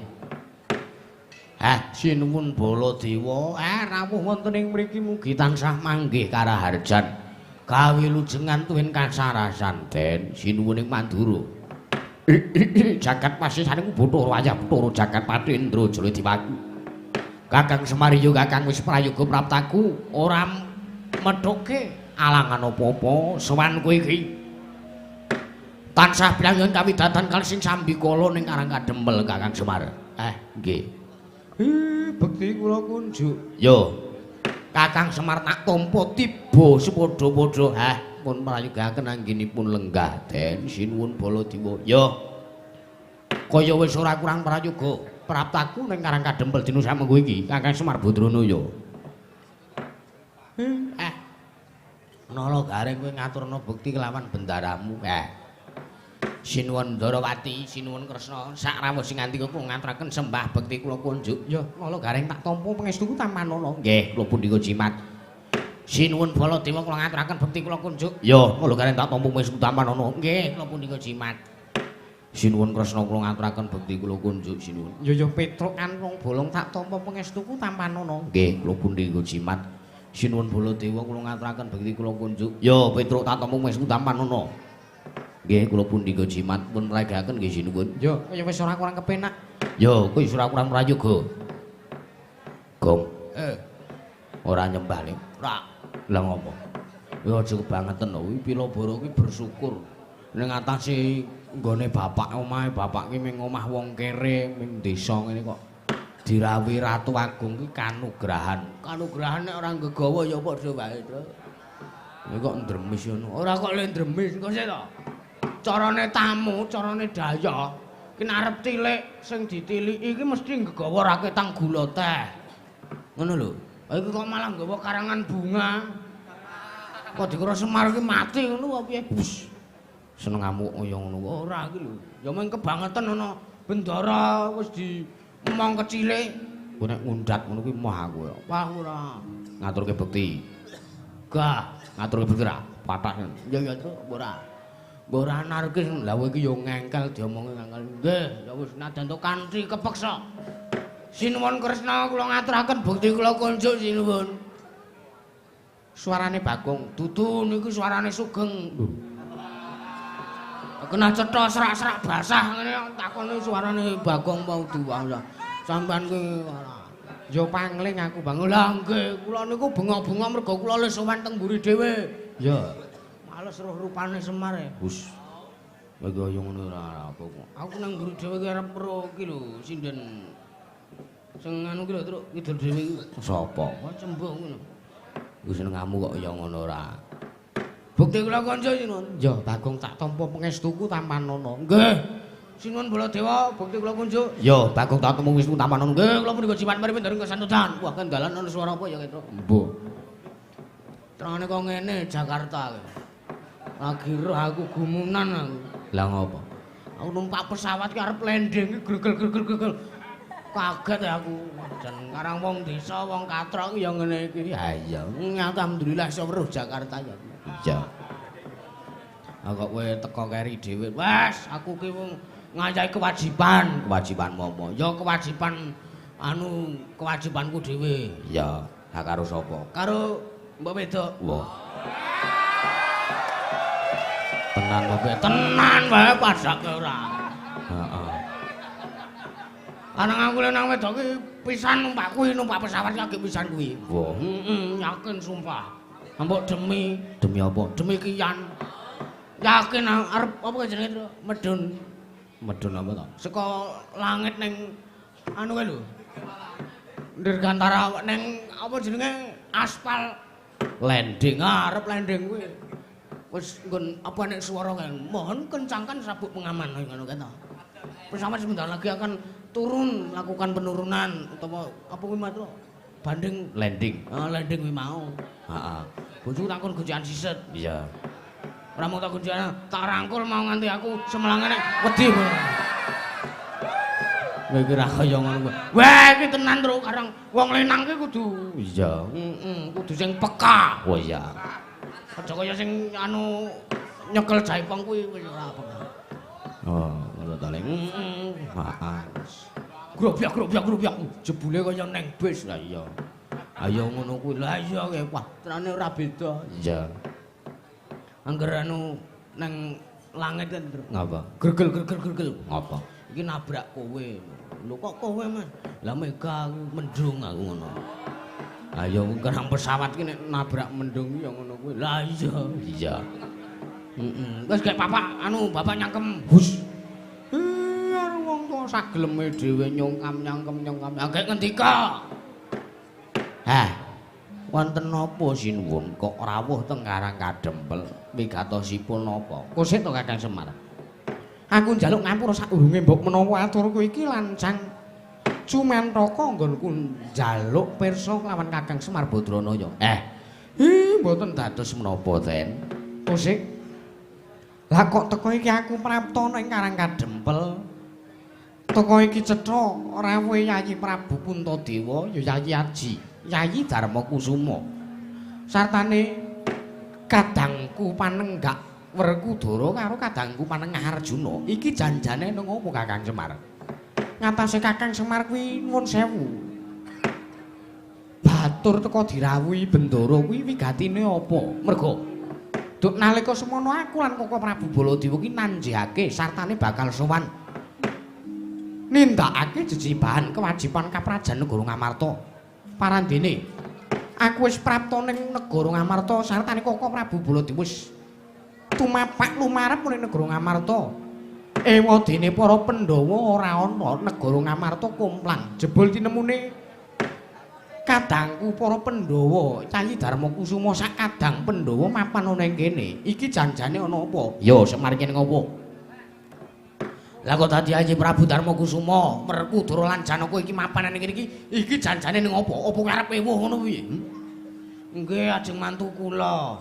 Sinuwun Baladewa, rawuh wonten ing mriki mugi tansah manggih karaharjan. Kawilujengan tuwin kasarasan den sinuwun ing Mandura. Jagat pasisaning Bathara wayah Bathara jagat Patindra Jaya Diwaku. Kakang Semar ya Kakang wis prayoga praptaku ora methuke alangan apa-apa sowan kowe iki. Tansah bilangipun kawidadan kali sing sambikala ning Karangkadempel Kakang Semar. Nggih. Bekti kula kunjuk. Yo. Kakang Semar tak tampa tiba sepadha-padha. Pun prayogaken anggenipun lenggah den sinuwun Baladewa. Yo. Kaya wis ora kurang prayoga praptaku ning Karangkadempel dina samengko iki Kakang Semar Badranaya. Nala garing kowe ngaturna bekti kelawan bendaramu. Sinuwun Ndarawati, sinuwun Kresna, sak rawuh sing nganti kula ngaturaken sembah bekti kula kunjuk. Ya, nala garing tak tampa pangestuku tamanana. Nggih, kula pundika jimat. Sinuwun Baladewa kula ngaturaken bekti kula kunjuk. Ya, nala garing tak tampa pangestuku tamanana. Nggih, kula pundika jimat. Sinuwun Kresna kula ngaturaken bekti kula kunjuk sinuwun. Ya petrukan wong bolong tak tampa pangestuku tamanana. Nggih, kula pundika jimat. Sinuwun Baladewa kula ngaturaken bekti kula kunjuk. Ya, petruk tak tampa pangestuku tamanana. Nggih, kula pundika jimat pun mragaken nggih sinuwun. Ya, kaya wis ora kurang kepenak. Ya, kowe wis ora kurang prayoga. Gong. Ora nyembah ning. Ora. Lah ngopo? Ya aja kebangetan lho. Pilabara kuwi bersyukur ning atase nggone bapak omahe bapak ki ming omah wong kere ming desa ngene kok dirawi Ratu Agung ki kanugrahan. Kanugrahan nek ora nggawa ya padha wae to. Ya kok ndremis ngono. Ora kok le ndremis kok sik to. Carane tamu, carane daya. Ki arep tilik sing ditiliki iki mesti nggawa raketang gula teh. Ngono lho. Iki kok malah nggawa karangan bunga. Kok dikira Semar ki mati ngono apa piye, Bus? senengamu kaya ngono. Ora iki lho. Ya mung kebangetan ana bendara wis di emong kecile. Ku nek ngundat ngono kuwi moh aku ya. Wah ora. Ngaturke bekti. Gah, ngaturke bekti ra. Pathak. Ya ya, Tru, ora. Mbok ora anarkis lha kowe iki ya ngengkel diomongi ngengkel. Nggih, ya wis najan to kanthi kepeksa. Sinuwun Kresna kula ngaturaken bekti kula kunjuk sinuwun. Suarane Bagong, dudu niku suarane Sugeng. Kena cetha serak-serak basah ngene takoni suarane Bagong mau duwang. Sampeyan kuwi ya pangling aku Bang. Lah nggih, kula niku bengok-bengok mergo kula le sowan teng mburi dhewe. Ya. Males roh rupane Semar e. Hus. Kaya ngono ora apa. Aku nang mburi dhewe ki arep ro ki lho, sinden. Sing anu ki lho, Truk, kidul dhewe iki. Sapa? Kok cembung ngono. Wis senengamu kok ya ngono ora. Bukti kula kanca sinuwun. Ya, Bagong tak tampa pangestuku Tampanono. Nggih. Sinuwun Baladewa, bukti kula kunjuk. Ya, Bagong tak tampa pangestuku Tampanono. Nggih, kula punika jiwan mripit dereng kesantutan. Wah, kendalan ana swara apa ya, Truk? Mbuh. Terane kok ngene Jakarta. Lagi roh aku gumunan aku. Lah ngopo? Aku numpak pesawat ki arep landing ki gregel. Kaget ya aku. Jan karang wong desa, wong katrok ya ngene iki. Ha iya, alhamdulillah iso weruh Jakarta ya. Iya. Kok kowe teko keri dhewe. Wes, aku ki wong ngayahi kewajiban. Kewajiban momo? Ya kewajiban kewajibanku dhewe. Iya. Ha karo sapa? Karo Mbok Wedok. Wah. Tenan Mbok, tenan wae padake ora. Heeh. Anang aku nang wedok ki pisan numpak pesawat lagi pisan kuwi. Wah, yakin sumpah. Mbok demi apa? Demi kian. Yakin arep apa jenenge Tru? Medun. Medun apa to? Saka langit ning anu kae lho. Dirgantara ning apa jenenge? Aspal landing, arep landing kuwi. Wis nggon apa nek swara kae. Mohon kencangkan sabuk pengaman ngono kae to. Pesawat sebentar lagi akan turun lakukan penurunan utawa apa kuwi Mas banding landing. Landing kuwi mau. Heeh. Bojoku takon gojekan siset. Iya. Ora mau tak gojekan, tak rangkul mau nganti aku semelangane wedi. Kowe iki ra kaya ngono. Wah, iki tenan Tru, karang wong lenang ki kudu. Iya. Kudu sing peka. Oh iya. Aja kaya sing nyekel jaipong kuwi wis ora apa. Oh, ngono ta Leng. Heeh. Grobyak. Jebule kaya neng bis. Lah iya. Ayo ngono kuwi. Lah iya kowe. Wah, terane ora beda. Iya. Angger nang langit kan, Tru. Ngapa? Gregel. Ngapa? Iki nabrak kowe. Lho kok kowe, Mas? Lah mega mendung aku ngono. Ayo kerang pesawat ki nek nabrak mendung ya ngono kuwi. Lah iya. Iya. Wis gek bapak nyangkem. Hus. Wong kok sageleme dhewe nyongkam. Agek ngendika. Hah. Wonten napa sinuwun kok rawuh teng Karang Kadempel? Wigatosipun napa? Kusik to Kakang Semar. Aku njaluk ngapura sadurunge mbok menawa aturku iki lancang. Cumantaka nggonku njaluk pirsa kelawan Kakang Semar Badranaya. Mboten dados menapa ten. Kusik. Lah kok teko iki aku prapta ning Karang Kadempel. Teko iki cetha rawuhe Yayi Prabu Puntadewa ya Yayi Aji, Yayi Darmakusuma. Sartane kadangku Panenggak Werkudara karo kadangku Panengah Arjuna. Iki janjane nang opo Kakang Semar? Ngatasé Kakang Semar kuwi nuwun sewu. Batur teko dirawuhi bendara kuwi wigatine apa? Mergo duk nalika semono aku lan Koko Prabu Baladewa ki nanjihake sartane bakal sowan nindakake jejibahan kewajiban kaprajan negara Ngamarta. Parandene aku wis prapta ning negara Ngamarta sartane Koko Prabu Baladewa wis tumapak lumarep ning negara Ngamarta. Ewadene para Pandhawa ora ana negara Ngamarta kumplang. Jebul tinemune kadangku para Pandhawa, Yayi Darmakusuma sak kadang Pandhawa mapan ana ing kene. Iki janjane ana apa? Ya Semar kene ngopo? Lah kok dadi Yayi Prabu Darmakusuma, Werkudara lan Janaka iki mapan ning kene iki janjane ning apa? Apa arep ewuh ngono kuwi? Nggih, ajeng mantu kula.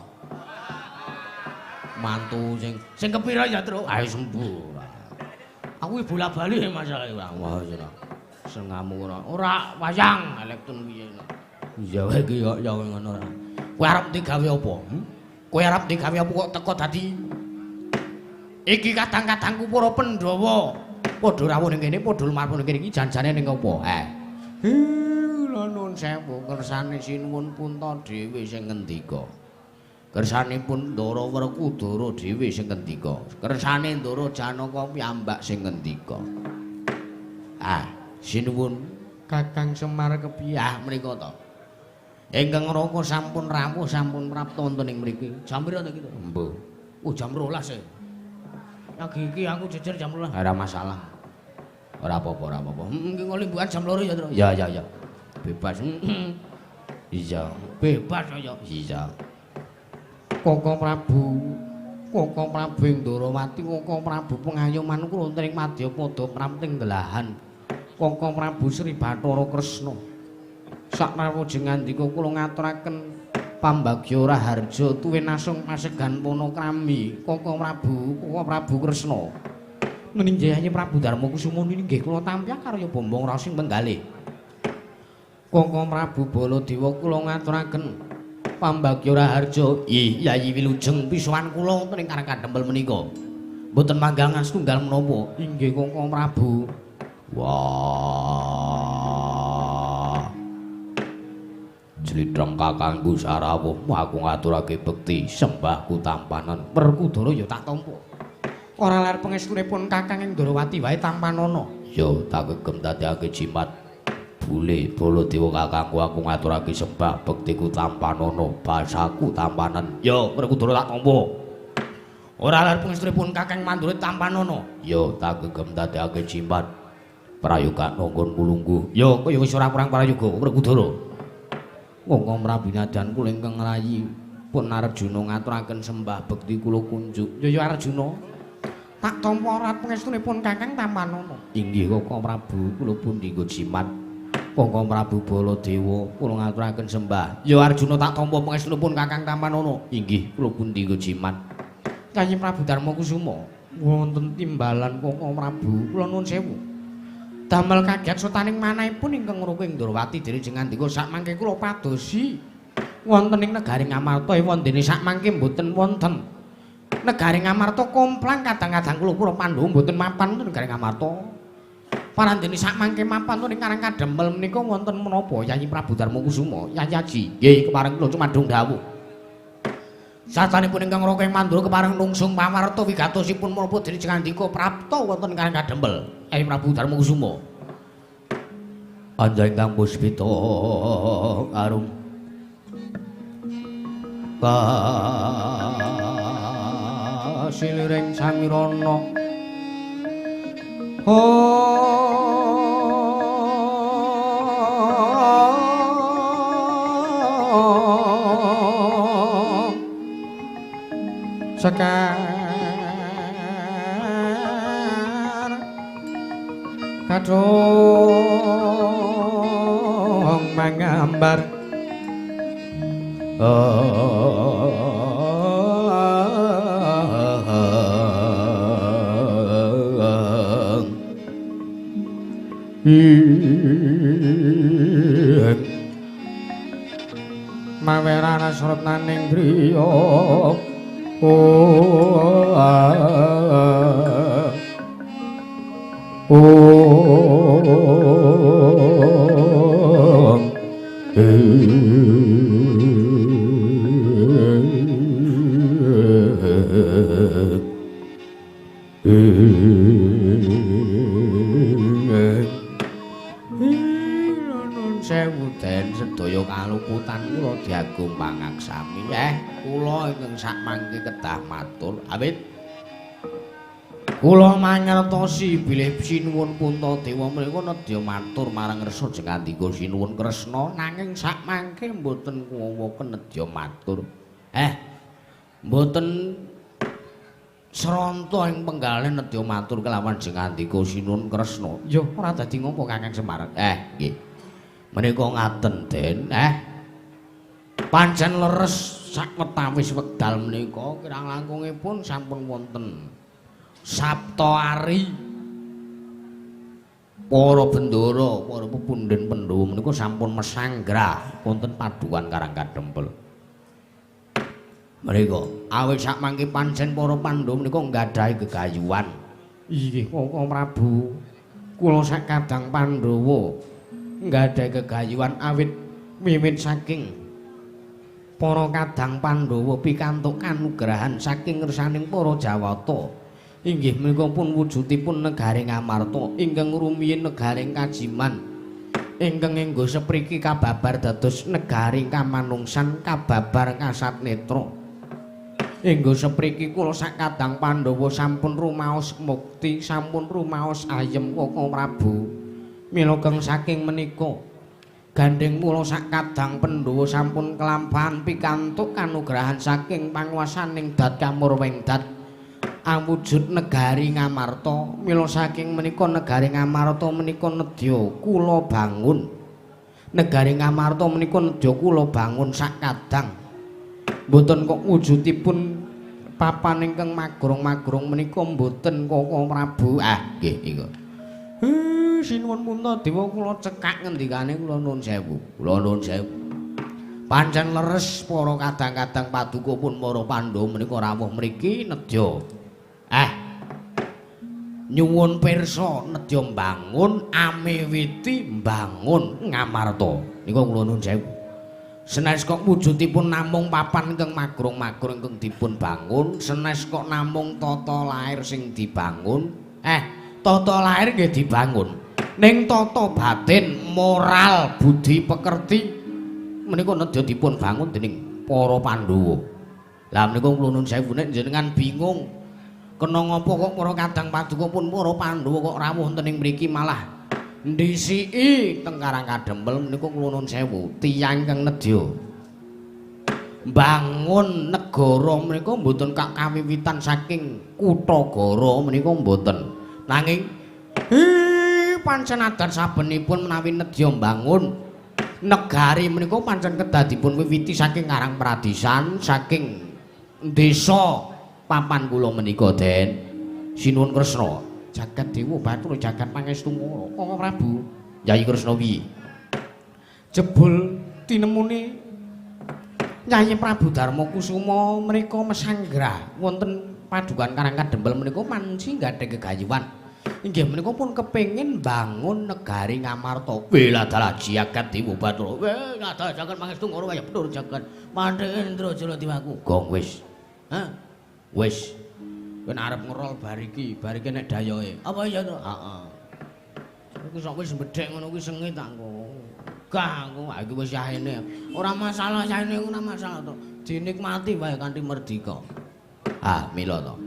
mantu sing kepira ya, Tru? Ayo sembur. Aku iki bola-bali masalah iki. Wah, sengamu ora wayang elektron piye. Iya wae iki ya ngono ora. Kowe arep digawe apa? Kowe arep digawe apa kok teko dadi iki kadang-kadangku para Pandhawa. Padha rawuh ning kene, padha lumapun ning kene iki janjane ning apa? Lha nuwun sewu, kersane Sinuwun Punta dhewe sing ngendika. Kersanipun Ndara Werkudara dhewe sing ngendika. Kersane Ndara Janaka piyambak sing ngendika. Sinuwun Kakang Semar kepiye? Mriko to. Ingkang Raka sampun rawuh sampun prapta wonten ing mriki. Jam pira to iki? Mbuh. Jam 12 e. Lagi iki aku jejer jam 12. Ora masalah. Ora apa-apa, ora apa-apa. Iki ngolimbukan jam 2 ya, Tru. Ya. Bebas. Iya, bebas ya. Iya. Koko Prabu Indrawati, Koko Prabu Pengayoman kula wonten ing Madyapada Pramting Delahan. Koko Prabu Sri Bathara Kresna. Sakrawujing ngandika kula ngaturaken pambagya raharja tuwin asung pasegan Panakrami. Koko Prabu Kresna. Meninjaya Prabu Darmakusuma nggih kula tampyak karya bombong rasing penggalih. Koko Prabu Baladewa kula ngaturaken pambagya raharja Yayi Wilujeng pisuhan kula wonten ing Karangkandempel menika. Mboten manggangan setunggal menapa. Inggih Koko Prabu. Wah. Jlitheng kakangku sarawuh aku ngaturake bekti sembahku tampanan Werkudara ya tak tampa. Ora lar pangestunipun Kakang Indrawati wae tampanana. Ya tak kegem dadekake jimat. Bule Baladewa kakangku aku ngaturake sembah bektiku tampanana basaku tampanan. Ya Werkudara tak tampa. Ora lar pangestunipun Kakang Mandurit tampanana. Ya tak kegem dadekake jimat. Prayoga nonggon mulungguh. Ya kaya wis ora kurang prayoga Werkudara. Koko Prabu Nyadan kula ingkang rayi pun Arjuna ngaturaken sembah bekti kula kunjuk. Ya Arjuna. Tak tampa rat pangestunipun Kakang tampanana. Inggih Koko Prabu kula pundi nggo jimat. Koko Prabu Baladewa kula ngaturaken sembah. Ya Arjuna tak tampa pangestunipun Kakang tampanana. Inggih kula pundi nggo jimat. Yayi Prabu Darmakusuma wonten timbalan Koko Prabu kula nuwun sewu. Damel kaget sotaning manahipun ingkang Raka Indrawati dene ngandika sakmangke kula padosi wonten ing negari Ngamarta ewon dene sakmangke mboten wonten. Negari Ngamarta komplang kadang-kadang kula para Pandhawa mboten mapan wonten negari Ngamarta. Parandene sakmangke mapan wonten ing Karangkandempel menika wonten menapa Yayi Prabu Darmakusuma? Yayi Aji, nggih kepareng kula cumadung dawuh. Satanipun ingkang Raka Mandura kepareng nungsung pawarta wigatosipun menapa dene ngandika prapta wonten Karangkandempel. Yayi Prabu Darmakusuma. Anja ingkang puspita arum kasiliring samirana. Sekar kadung mangambar mawerana sretaning griya sewu den sedaya kaluputan kula diagung pangaksami kula ingkang sakmangke kedah matur awit kula mangertosi bilih Sinuwun Puntadewa menika nedya matur marang Resa Jengandika Sinuwun Kresna nanging sakmangke mboten kuwawa nedya matur mboten sranta ing penggalih nedya matur kelawan Jengandika Sinuwun Kresna ya ora dadi ngopo Kakang Semar nggih menika ngaten Den Pancen leres sakwetawis wekdal menika kirang langkungipun sampun wonten Sabta Ari. Para bendara, para pepundhen Pandhawa menika sampun mesanggrah wonten padukan Karang Kadempel. Mriku awit sakmangke pancen para Pandhawa menika nggadahi gegayuhan. Inggih, Kakang Prabu. Kula sak kadang Pandhawa nggadahi gegayuhan awit wiwit saking para kadang Pandhawa pikantuk kanugrahan saking ngersaning para Jawata. Inggih menika pun wujudipun negari Ngamarta ingkang rumiyin negari Kajiman. Ingkang enggo sepriki kababar dados negari kamanungsan kababar kasatnetra. Enggo sepriki kula sak kadang Pandhawa sampun rumaos mukti, sampun rumaos ayem Kakang Prabu. Mila keng saking menika gandeng kula sak kadang Pandhawa sampun kelampahan pikantuk kanugrahan saking panguwasaning Dat Kamurwengdat awujud negari Ngamarta. Mila saking menika negari Ngamarta menika nedya kula bangun. Negari Ngamarta menika nedya kula bangun sak kadang. Mboten kok wujudipun papan ingkang magrong-magrong menika mboten Kakang Prabu. Nggih niku. Sinuwun punta dewa kula cekak ngendikane kula nuwun sewu. Kula nuwun sewu. Pancen leres para kadang-kadang paduka pun para Pandhawa menika rawuh mriki nedya. Nyuwun pirsa nedya mbangun amiwiti mbangun Ngamarta. Niku kula nuwun sewu. Senes kok wujudipun namung papan ingkang magrong-magrong ingkang dipun bangun, senes kok namung tata lair sing dibangun. Tata lair nggih dibangun. Ning tata batin, moral, budi pekerti menika nedya dipun bangun dening para Pandhawa. Lah menika kula nuwun sewu nek jenengan bingung kena ngapa kok para kadang paduka pun para Pandhawa kok rawuh wonten ing mriki malah ndhisiki teng Karang Kadempel menika kula nuwun sewu tiyang kang nedya bangun negara menika mboten kak kawiwitan saking Kutagara menika mboten nanging pancen adat sabenipun menawi nedya mbangun negari menika pancen kedadipun wiwiti saking Karang Pradisan saking desa papan kula menika Den sinuwun Kresna jagat dewa batur jagat pangestu Kakang Prabu. Nyai Kresna piye? Jebul tinemune Nyai Prabu Darmakusuma menika mesanggrah wonten padukan Karang Kadempel menika manci nggadahi gegayuhan. Inggih menika pun kepengin bangun negari Ngamarta. Wela dalah jagat dewa batur. Dalah jagat pangestu waya betul jagat Mandhendra Jalatiwaku. Gong wis. Wis. Kowe arep ngerol bariki nek dayoe. Apa iya to? Heeh. Iku sok wis bedhek ngono kuwi sengit aku. Gah aku iki wis yahene. Ora masalah yahene ora masalah to. Dinikmati wae kanthi merdika. Mila to.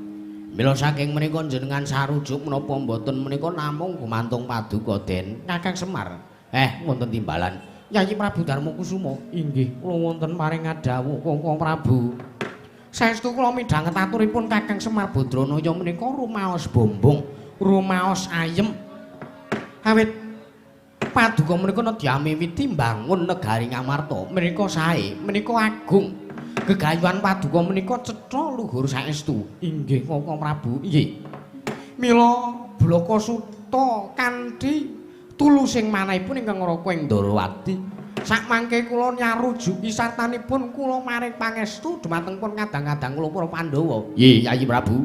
Mila saking menika jenengan sarujuk menapa mboten menika namung gumantung paduka Den Kakang Semar. Wonten timbalan. Yayi Prabu Darmakusuma. Inggih, kula wonten paring ngadhawuh Kakang Prabu. Saestu kula midhanget aturipun Kakang Semar Badranaya menika rumaos bombong, rumaos ayem. Awit paduka menika nedya miwiti mbangun negari Ngamarta. Menika sae, menika agung. Gegayuhan paduka menika cetha luhur saestu. Inggih Kakang Prabu. Inggih. Mila Blaka Suta kanthi tulusing manahipun ingkang ngraka ing Ndarawati. Sakmangke kula nyarujuki sartanipun kula maring pangestu dumateng pun kadang-kadang kula para Pandhawa. Nggih, Yayi Prabu.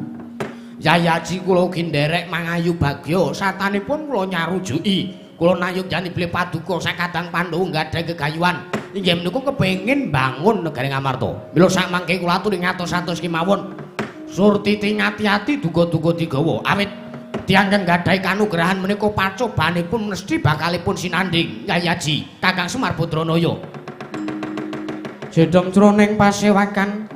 Yayi Aji kula ugi nderek mangayu bagya sartanipun kula nyarujuki. Kula nayogani bilih paduka sakadang Pandhawa nggadahi gegayuhan. Inggih menika kepengin bangun negari Ngamarta. Mila sakmangke kula aturi ngatos-atos kemawon. Surtiti ngati-ati duga-duga digawa. Awit tiyang kang gadhahi kanugrahan menika pacobanipun mesti bakalipun sinanding Yayi Aji Kakang Semar Badranaya. Jedhong jroning pasewakan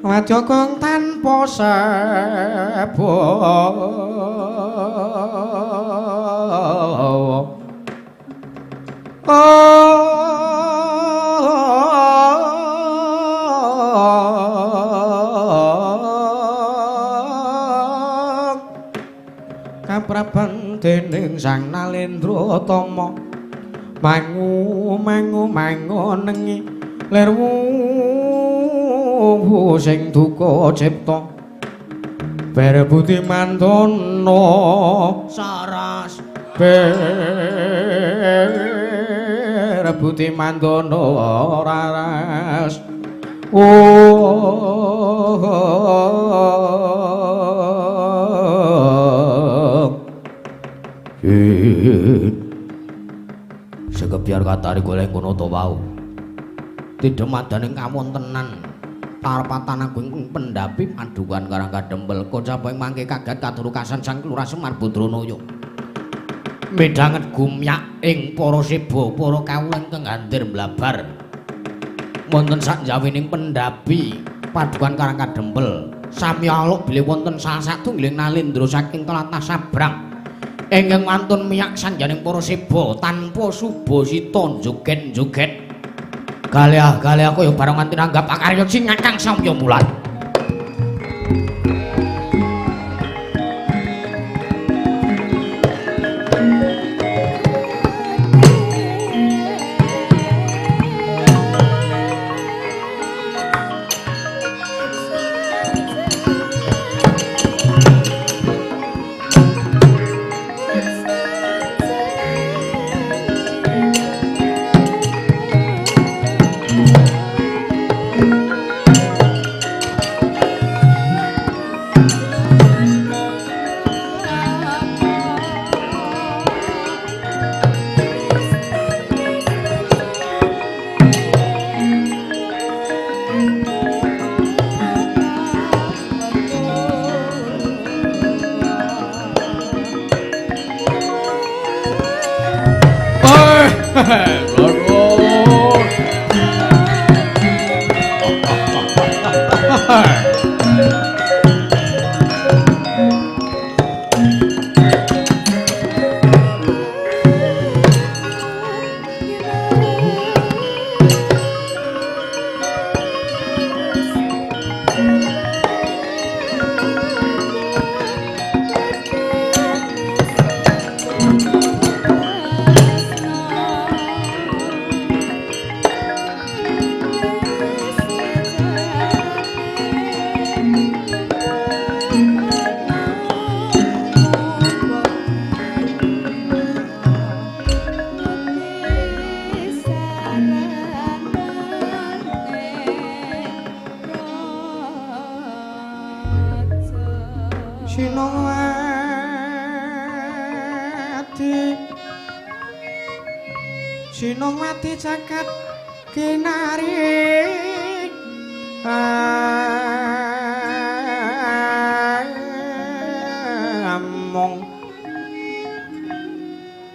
wadya kang tanpa sebo kaprabang dening Sang Nalendra Tama mangu nengi lerwu sing duka cipta berebuti mantono saras berebuti mantono raras sekebiar katari goleh ngono to wau tidemadaning kawontenan parpatan agung pendapi padukan karang kadempel kocaping mangke kaget katurukasan Sang Kelurah Semar Badranaya midhanget gumyak ing para seba para kawula ingkang ngandhir blabar wonten sakjawining pendapi padukan karang kadempel sami aluk bilih wonten salah satunggiling nalindra saking tlatah sabrang ingkang mantun miyak sanjaning para seba tanpa subasita joget-joget kalih kaya barang nganti nanggap pakarya sing ngakang samya mulat Sinongwati caket kinari among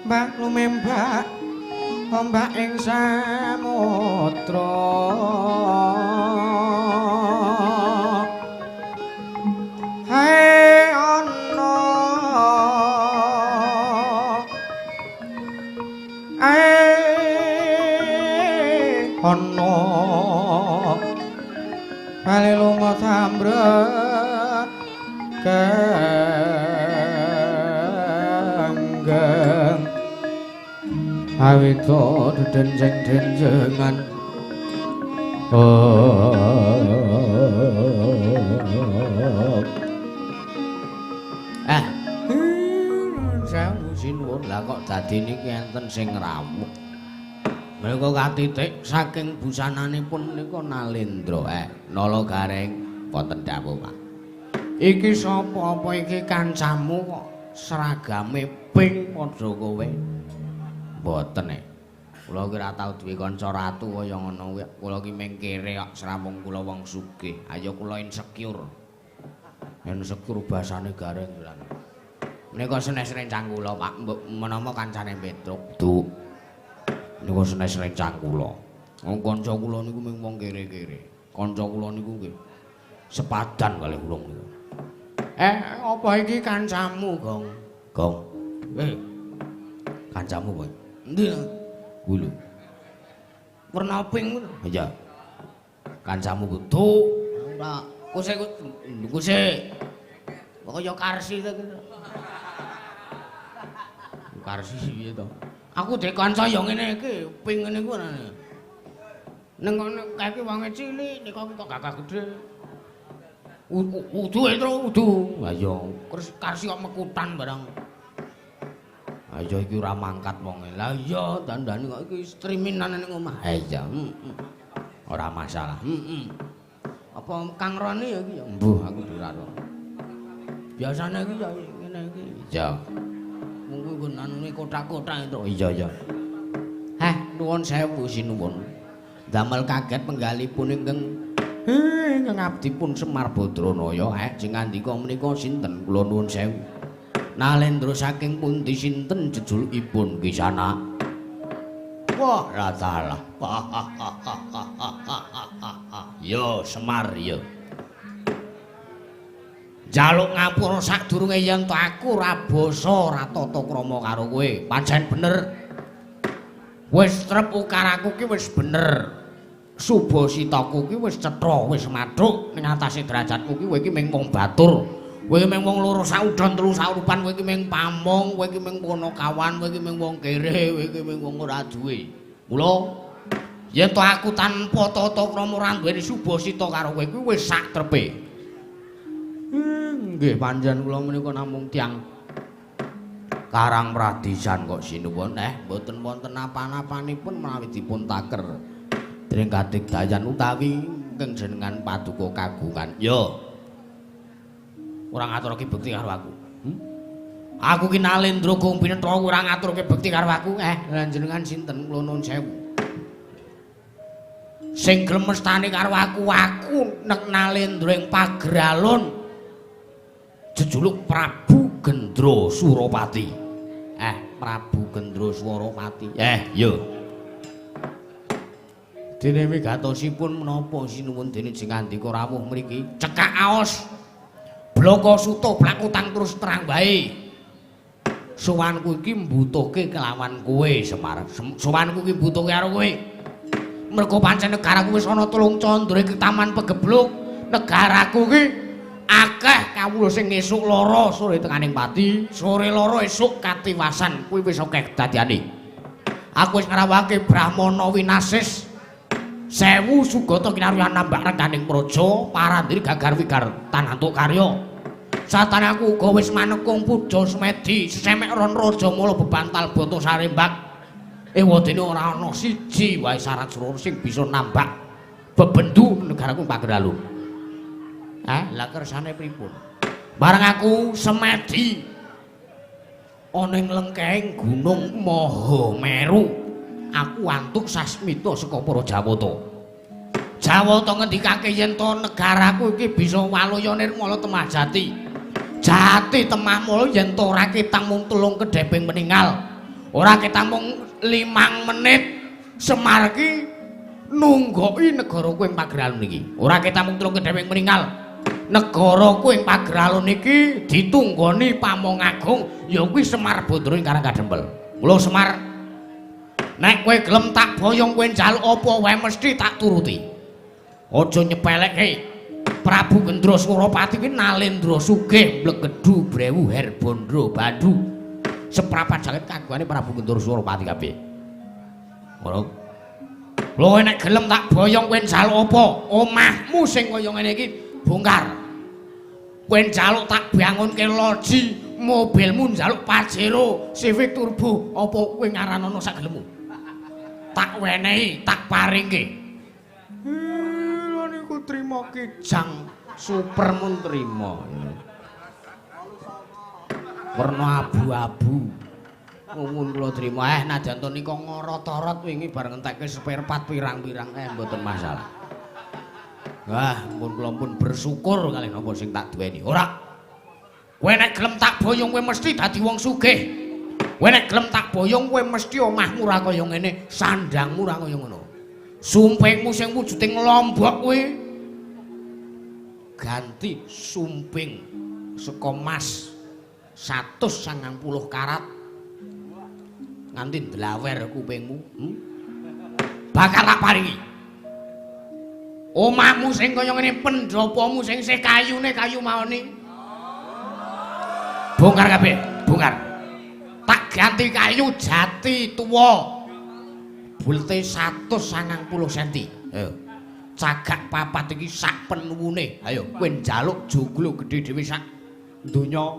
mbak lumembak ombak ing samudra hai ana ana bali lunga sambrek kanggang awita dedenjeng-denjengan sewu sinuwun lah kok dadi niki enten sing rawuh menika katitik saking busananipun menika Nalendra Nala Gareng wonten dawuh Pak iki sapa apa iki kancamu kok seragame pink padha kowe mboten kula ki ra tau duwe kanca ratu kaya ngono kuwi kula ki ming kere kok srawung kula wong sugih ayo kula insecure basane Gareng lan menika senes rencang kula Pak menapa kancane Petruk Duk niku senes rencang kula wong kanca kula niku ming wong kere-kere kanca kula niku nggih sepadan kalih kula niku apa iki kancamu Gong kancamu kowe endi kulo warna pink iya kancamu kudu ora kuse kaya karsi to Karsi piye to? Aku dek kanca ya ngene iki, ping ngene ku anane. Ning kaki wonge cilik, nek kok gagah gedhe. Udu itu udu. Lah iya, karsi kok mekutan barang. Ha iya iki ora mangkat wonge. Lah iya, dandane kok iki striminan ning omah. Ha iya. Ora masalah. Apa Kang Roni ya iki ya? Mbuh, aku ora ro. Biasane iki ya ngene iki. Iya. Mung kuwi anune kotak-kotak itu. Iya iya. Heh, nuwun sewu sinuwun. Damel kaget penggalipun ingkang ngabdipun Semar Badranaya. Sing ngandika menika sinten? Kula nuwun sewu. Nalendra saking pundi sinten jejulukipun Kisana? Wah, la salah. Yo Semar yo. Jaluk ngapura sadurunge yen to aku ora basa ora tata krama karo kowe. Pancen bener. Wis trep ukaraku ki wis bener. Subasitaku ki wis cetha, wis mathuk ning atase derajatku ki kowe iki mung batur. Kowe mung wong loro saudon telu saurupan, kowe iki mung pamong, kowe iki mung ponokawan, kowe iki mung wong kere, kowe iki mung wong ora duwe. Mula yen to aku tanpa tata krama ora duweni subasita karo kowe iki wis sak trepe. Nggih panjenengan kula menika namung tiyang Karang Pradisan kok sinuwun mboten wonten apa-apanipun menawi dipun taker dening kadigdayan utawi ingkang jenengan paduka kagungan. Yo. Ora ngaturake bekti karo aku. Aku ki Nalendra Kumpinetha ora ngaturake bekti karo aku. Lan jenengan sinten? Kula nuwun sewu. Sing gelem mestani karo aku nek Nalendra ing Pageralon jejuluk Prabu Gendra Suropati. Prabu Gendra Suropati. Yo. Dene wigatosipun menapa sinuwun dene sing ngandika rawuh mriki cekak aos bloko suto blakutang terus terang bae. Sowanku iki mbutuhke kelawan kowe Semar. Sowanku iki mbutuhke karo kowe. Mergo pancen negaraku wis ana telung candra iki taman pegebluk. Negaraku ki akeh kawula sing esuk lara sore tenganing pati, sore lara esuk katiwasan. Kuwi wis akeh dadiane. Aku wis ngrawake Brahmana Winasis 1000 sugata kinaryan nambah rekaning praja parandir gagar wigar tanantuk karya. Satane aku uga wis manekung puja semedi sesemek ron raja mula bebantal bata sarembak. Ewadene ora ana siji wae syarat surur sing bisa nambah bebendu negaraku Pageralun. Lah kersane pripun? Bareng aku semedi ana ing lengkehing Gunung Mahameru. Aku antuk sasmita saka para Jawata. Jawata ngendikake yen to negaraku iki bisa waluya nirmala temah jati. Jati temah mula yen to ora ketang mung telung kedheping meninggal. Ora ketang mung 5 menit Semar ki nunggoki negaraku ing Pageralun iki. Ora ketang mung telung kedheping meninggal. Negaraku ing Pageralun iki ditunggoni Pamong Agung ya kuwi Semar Badra ing Karang Kadempel. Mula Semar nek kowe gelem tak boyong kowe njaluk apa wae mesti tak turuti. Aja nyepelekke. Prabu Gendra Suropati kuwi Nalendra sugih Blegedhu Brewu Herbandra Bandhu. Seprapat jangkit kagungane Prabu Gendra Suropati kabeh. Ngono. Lho nek gelem tak boyong kowe njaluk apa? Omahmu sing kaya ngene iki bongkar. Kowe njaluk tak bangunke loji, mobilmu njaluk Pajero, Civic Turbo, apa kowe ngaranana sak gelemmu? Tak wenehi, tak paringke. Lha niku trima kijang super mun trima. Werna abu-abu. Mun kula trima najan to nika ngorot-orot wingi bareng entekke spare part pirang-pirang mboten masalah. Wah, mun kula pun bersyukur kalih napa sing tak duweni. Ora. Kowe nek gelem tak boyong kowe mesti dadi wong sugih. Kowe nek gelem tak boyong kowe mesti omahmu ra kaya ngene, sandangmu ra kaya ngono. Sumpingmu sing wujuding lombok kuwi ganti sumping saka emas 190 karat. Nganti dlawer kupingmu. Bakal tak paringi. Omahmu sing kaya ngene, pendopomu sing isih kayune kayu maoni. Bongkar kabeh, bongkar. Tak Kanthi kayu jati tuwa. Bulete 190 cm. Ayo. Cagak papat iki sak penuwune. Ayo kowe njaluk joglo gedhe dhewe sak donya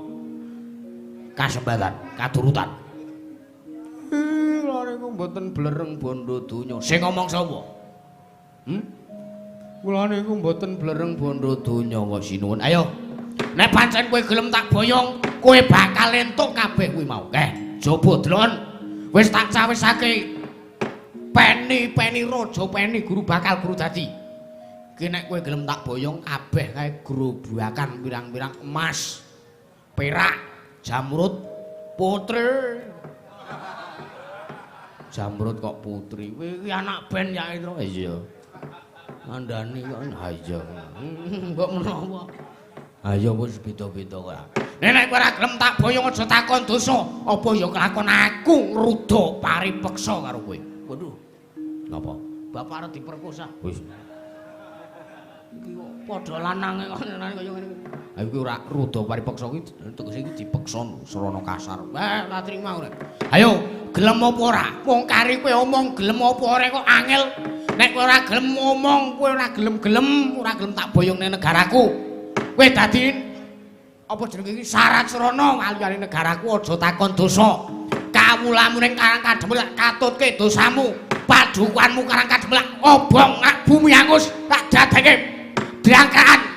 kasempatan katurutan. Lha niku mboten blereng bondo donya. Sing ngomong sapa? Kula niku mboten blereng bondo donya kok sinuwun. Ayo. Nek pancen kowe gelem tak boyong, kowe bakal entuk kabeh kuwi mau. Jaba delon. Wis tak cawisake. Peni raja peni guru bakal guru dadi. Ki nek kowe gelem tak boyong kabeh kae grobokan pirang-pirang emas, perak, jamrut, putri. Jamrut kok putri. Kowe iki anak ben ya itu. Iya. Ngandani kok iya. Kok menapa? Ayo wis beda-beda kok. Nek kowe ora gelem tak boyong aja takon dosa, apa ya kelakon aku ngruda paripeksa karo kowe. Waduh. Napa? Bapak arep diperkosa. Wis. Iki kok padha lanange kaya ngene. Ha iki ora ruda paripeksa iki tegese iki dipeksa serono kasar. Tak trima ora. Ayo, gelem apa ora? Wong kari kowe omong gelem apa ora kok angel. Nek kowe ora gelem ngomong, kowe ora gelem-gelem, ora gelem tak boyong ning negaraku. Kowe dadi apa jenenge iki syarat serono aliyane negaraku aja takon dosa. Kawulamu ning Karang Kademel katutke dosamu. Padukanmu Karang Kademel obong bumi angus tak dadeke drangkaan.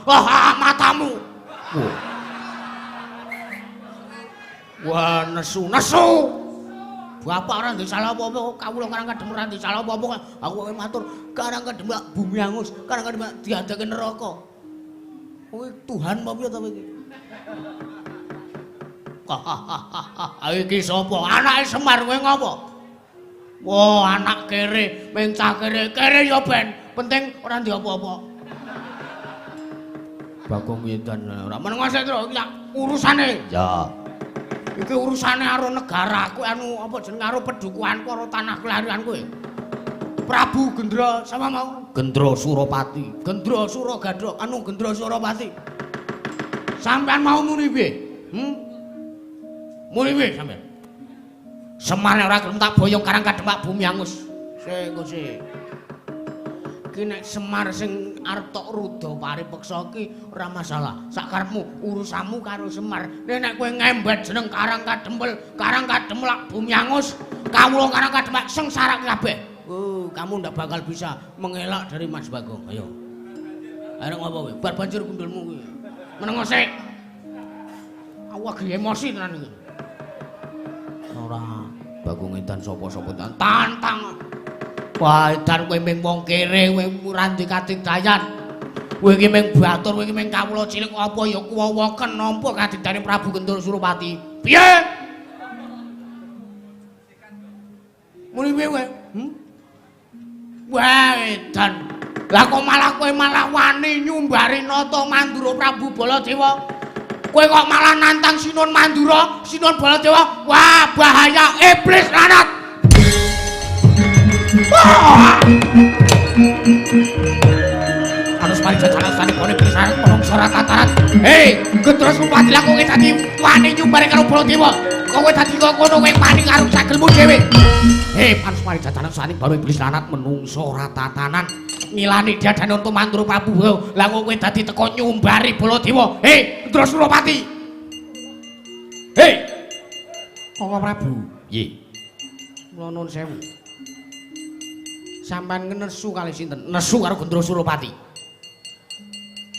Wah, matamu. Wah, nesu. Bapak ora ndek salah apa-apa, kawula Karang Kademel ora ndek salah apa-apa. Aku matur Karang Kademel bumi angus, Karang Kademel diadake neraka. Kowe Tuhan apa piye ta iki? Iki sapa? Anake Semar kowe ngopo? Wah, anak kere, mencah kere ya ben, penting ora ndek apa-apa. Bagong Yedan ora meneng sik to iki urusane. Ya. Iki urusane karo negaraku anu apa jeneng karo pedukuhanku karo tanah kelarianku. Prabu Gendra sama mau Gendra Suropati. Gendra Suragadha anu Gendra Suropati. Sampeyan mau muni piye? Muni piye sampeyan? Semar ora gelem tak boyong Karang Kademel bumi angus. Sik sik. Ki nek Semar sing arep tok ruda paripeksa ki ora masalah. Sak karepmu urusanmu karo Semar. Nek kowe ngembet jeneng Karang Kademel bumi angus, kawula Karang Kademel sengsara kabeh. Kamu ndak bakal bisa mengelak dari Mas Bagong. Ayo. Arep ngopo kowe? Bar banjur kundulmu kuwi. Meneng sik. Awak emosi tenan iki. Ora Bagong Edan sapa-sapa tantang. Wah, edan kowe ming wong kere, kowe ora ndek kadigdayan. Kowe iki ming batur, kowe iki ming kawula cilik apa ya kuwowoken nampa kadigdane Prabu Gendra Suropati. Piye? Muni piye kowe? Wah, edan. Lah kok malah kowe malah wani nyumbari nata Mandura Prabu Baladewa. Kowe kok malah nantang Sinun Mandura, Sinun Baladewa. Wah, bahaya iblis lanat. Harus mari jajanan sani kone pisan kolong sorat tataran. Hei, Gendra Suropati lah kowe dadi wani nyumbare karo Baladewa. Kowe dadi kok ngono kowe wani karo cagelmu dhewe. Hei, harus mari jajanan sani baru iblis lanat menungso ratatanan. Ngilani dadane untuk Mandura Prabu. Lah kowe dadi teko nyumbari Baladewa. Hei, Gendra Suropati. Hei. Kok Prabu? Nggih. Kula nuwun sewu. Sampeyan nesu kali sinten? Nesu karo Gendra Suropati.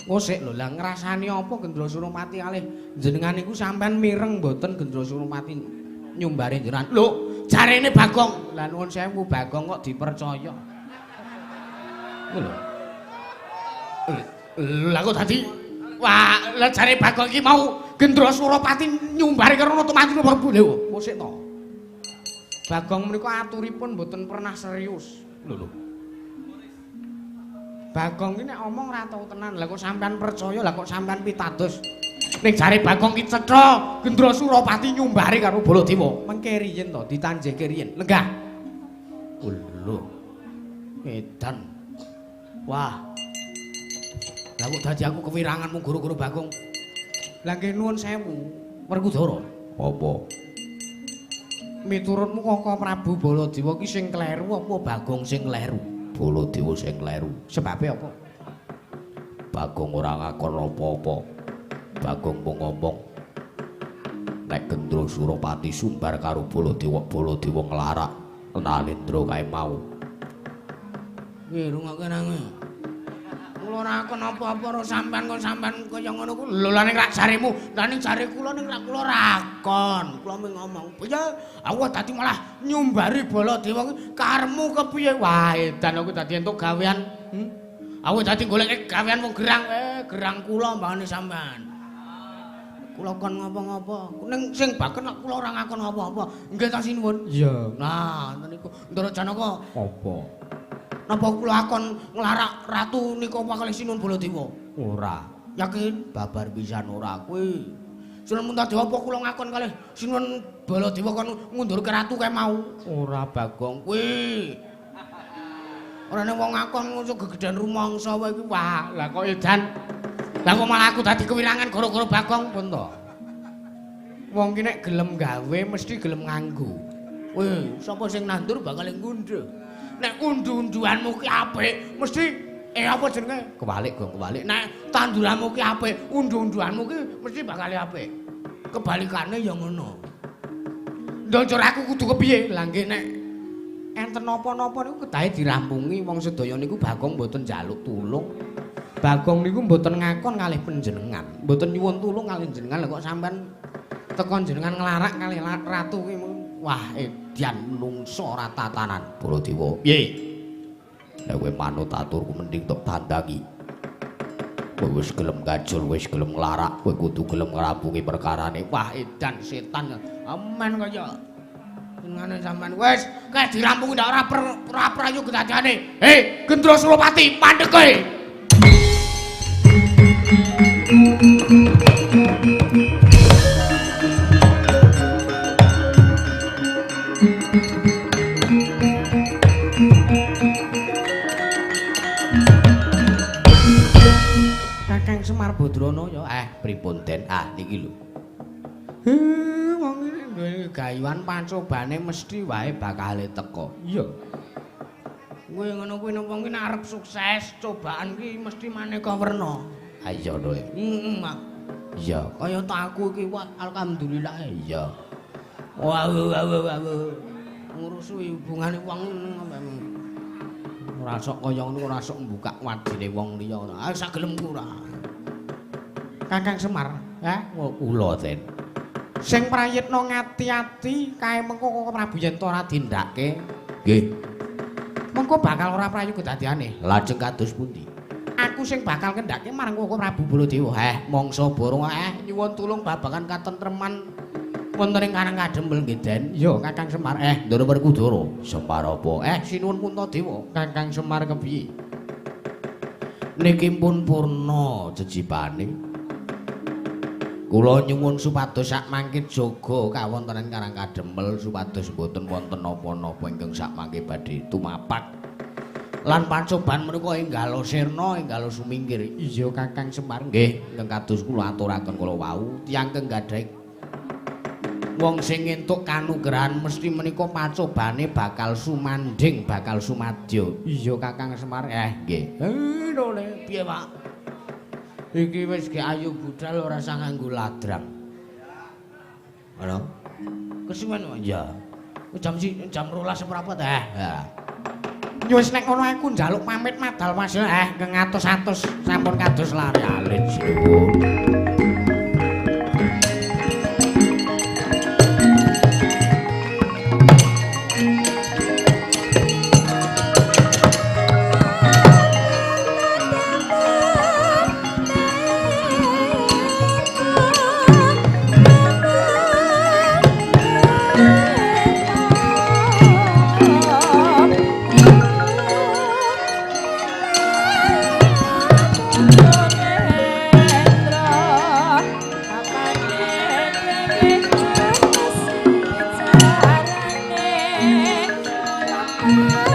Oh sik lho, lah ngrasani apa Gendra Suropati kalih jenengan niku sampeyan mireng mboten Gendra Suropati nyumbare jenengan. Lho, jarene Bagong. Lah nuwun sewu Bagong kok dipercaya. Lho. Lah kok dadi wah, lah jare Bagong iki mau Gendra Suropati nyumbare karo Nata Mandura Prabu. Lho, oh sik to. Bagong menika aturipun mboten pernah serius. Lho. Bagong iki nek omong ora tau tenan. Lah kok sampean percaya, lah kok sampean pitados. Ning jare Bagong ki cetha Gendra Suropati nyumbari karo Baladewa. Mengke riyen to ditanjeke riyen. Lenggah. Lho. Edan. Wah. Lah kok dadi aku kewiranganmu guru-guru Bagong. Lah nggih nuwun sewu. Werkudara. Apa? Miturutmu Kaka Prabu Baladewa ki sing kleru apa Bagong sing kleru? Baladewa sing kleru. Sebabe apa? Bagong ora ngakon apa-apa. Bagong mung ngomong nek Gendra Suropati sumbar karo Baladewa nglarak Nalendra kae mau. Nggih rungokke nang. Kula ora akon apa-apa karo sampean kok sampean kaya ngono ku. Lho lah ning rak jaremu, lah ning jare kula ning rak kula ora akon. Kula mung ngomong, "Ya, aku dadi malah nyumbari Baladewa kuwi karepmu kepiye?" Wah, edan aku dadi entuk gawean. Aku dadi golek gawean wong gerang kula mbangane sampean. Kula kon ngapa-ngapa. Ning sing baken kula ora ngakon apa-apa. Nggih ta sinuwun? Iya. Nah, niku Ndara Janaka. Apa? Napa kula akon nglarak ratu nika kalih sinuwun Baladewa? Ora. Yakin? Babar pisan ora kuwi. Sinuwun Muntadewa apa kula ngakon kalih sinuwun Baladewa kon ngundurke ratu kae mau? Ora Bagong kuwi. Ora nek wong ngakon ngono gegeden rumangsa wae iki. Wah, lah kok edan. Lah kok malah aku dadi kewirangan gara-gara Bagong pun to. Wong ki nek gelem gawe mesti gelem nganggo. Weh, sapa sing nandur bakal ngundhuh. Nek undu-unduanmu ki apik, mesti apa jenenge? Kebalik, Gong, kebalik. Nek tanduranmu ki apik, undu-unduanmu ki mesti bakal apik. Kebalikane ya ngono. Ndonjor aku kudu kepiye? Lah nggih nek enten napa-napa niku kedahe dirampungi wong sedaya niku Bagong mboten njaluk tulung. Bagong niku mboten ngakon kalih panjenengan, mboten nyuwun tulung kalih jenengan. Lah kok sampean teko jenengan nglarak kalih ratu ki wah edian nungso ora tatanan. Baladewa. Piye? Lah kowe manut aturku mending tok tandangi. Kowe wis gelem gajul, wis gelem nglarak, kowe kudu gelem ngrampungi perkarane. Wah edan setan. Amen kaya jenengane sampean wis kae dirampungi ndak ora prayu kedadiane. Hei, Gendra Suropati, mandheg kowe. Kakang Semar Badrana ya pripun Den? Niki lho. Wong iki duwe gayuhan pancobane mesti wae bakal teko. Iya. Kowe ngono kuwi napa ki arep sukses, cobaan ki mesti maneka werna. Ha iya to. Mak. Iya, kaya tak aku iki alhamdulillah iya. Wah. Ngurus hubungane wong ora sok kaya ngono, ora sok mbukak wadine wong liya. Ah sak gelemku ora. Kakang Semar, kula Den. Sing prayitna ngati-ati kae mengko Koko Prabu yen ora dindake. Nggih. Mengko bakal ora prayu kedadiane. Lajeng kados pundi? Aku sing bakal kendhake marang Koko Prabu Baladewa. Mangsa borong nyuwun tulung babagan katentreman wonten ing Karang Kadempel nggih Den. Iya, Kakang Semar. Ndara Werkudara. Semar apa? Sinuwun Puntadewa. Kakang Semar kepiye? Niki pun purna jejibane. Kula nyuwun supados sak mangke jaga kawontenan Karang Kadempel supados boten wonten napa-napa ingkang sak mangke badhe tumapak. Lan pancoban menika enggal sirna, enggal sumingkir. Iya Kakang Semar. Nggih, ingkang kados kula aturaken kala wau, tiyang kang gadhah wong sing entuk kanugrahan mesti menika pacobane bakal sumanding, bakal sumadya. Iya Kakang Semar. Nggih. Lho piye, Pak? Iki wis ge ayu budal ora usah nganggo ladrang. Halo. Kesuwen kok? Iya. Jam 12 seprapat Ya wis nek ngono aku njaluk pamit madal Mas keng atus-atus sampun kados lare alit sinuwun. Thank you.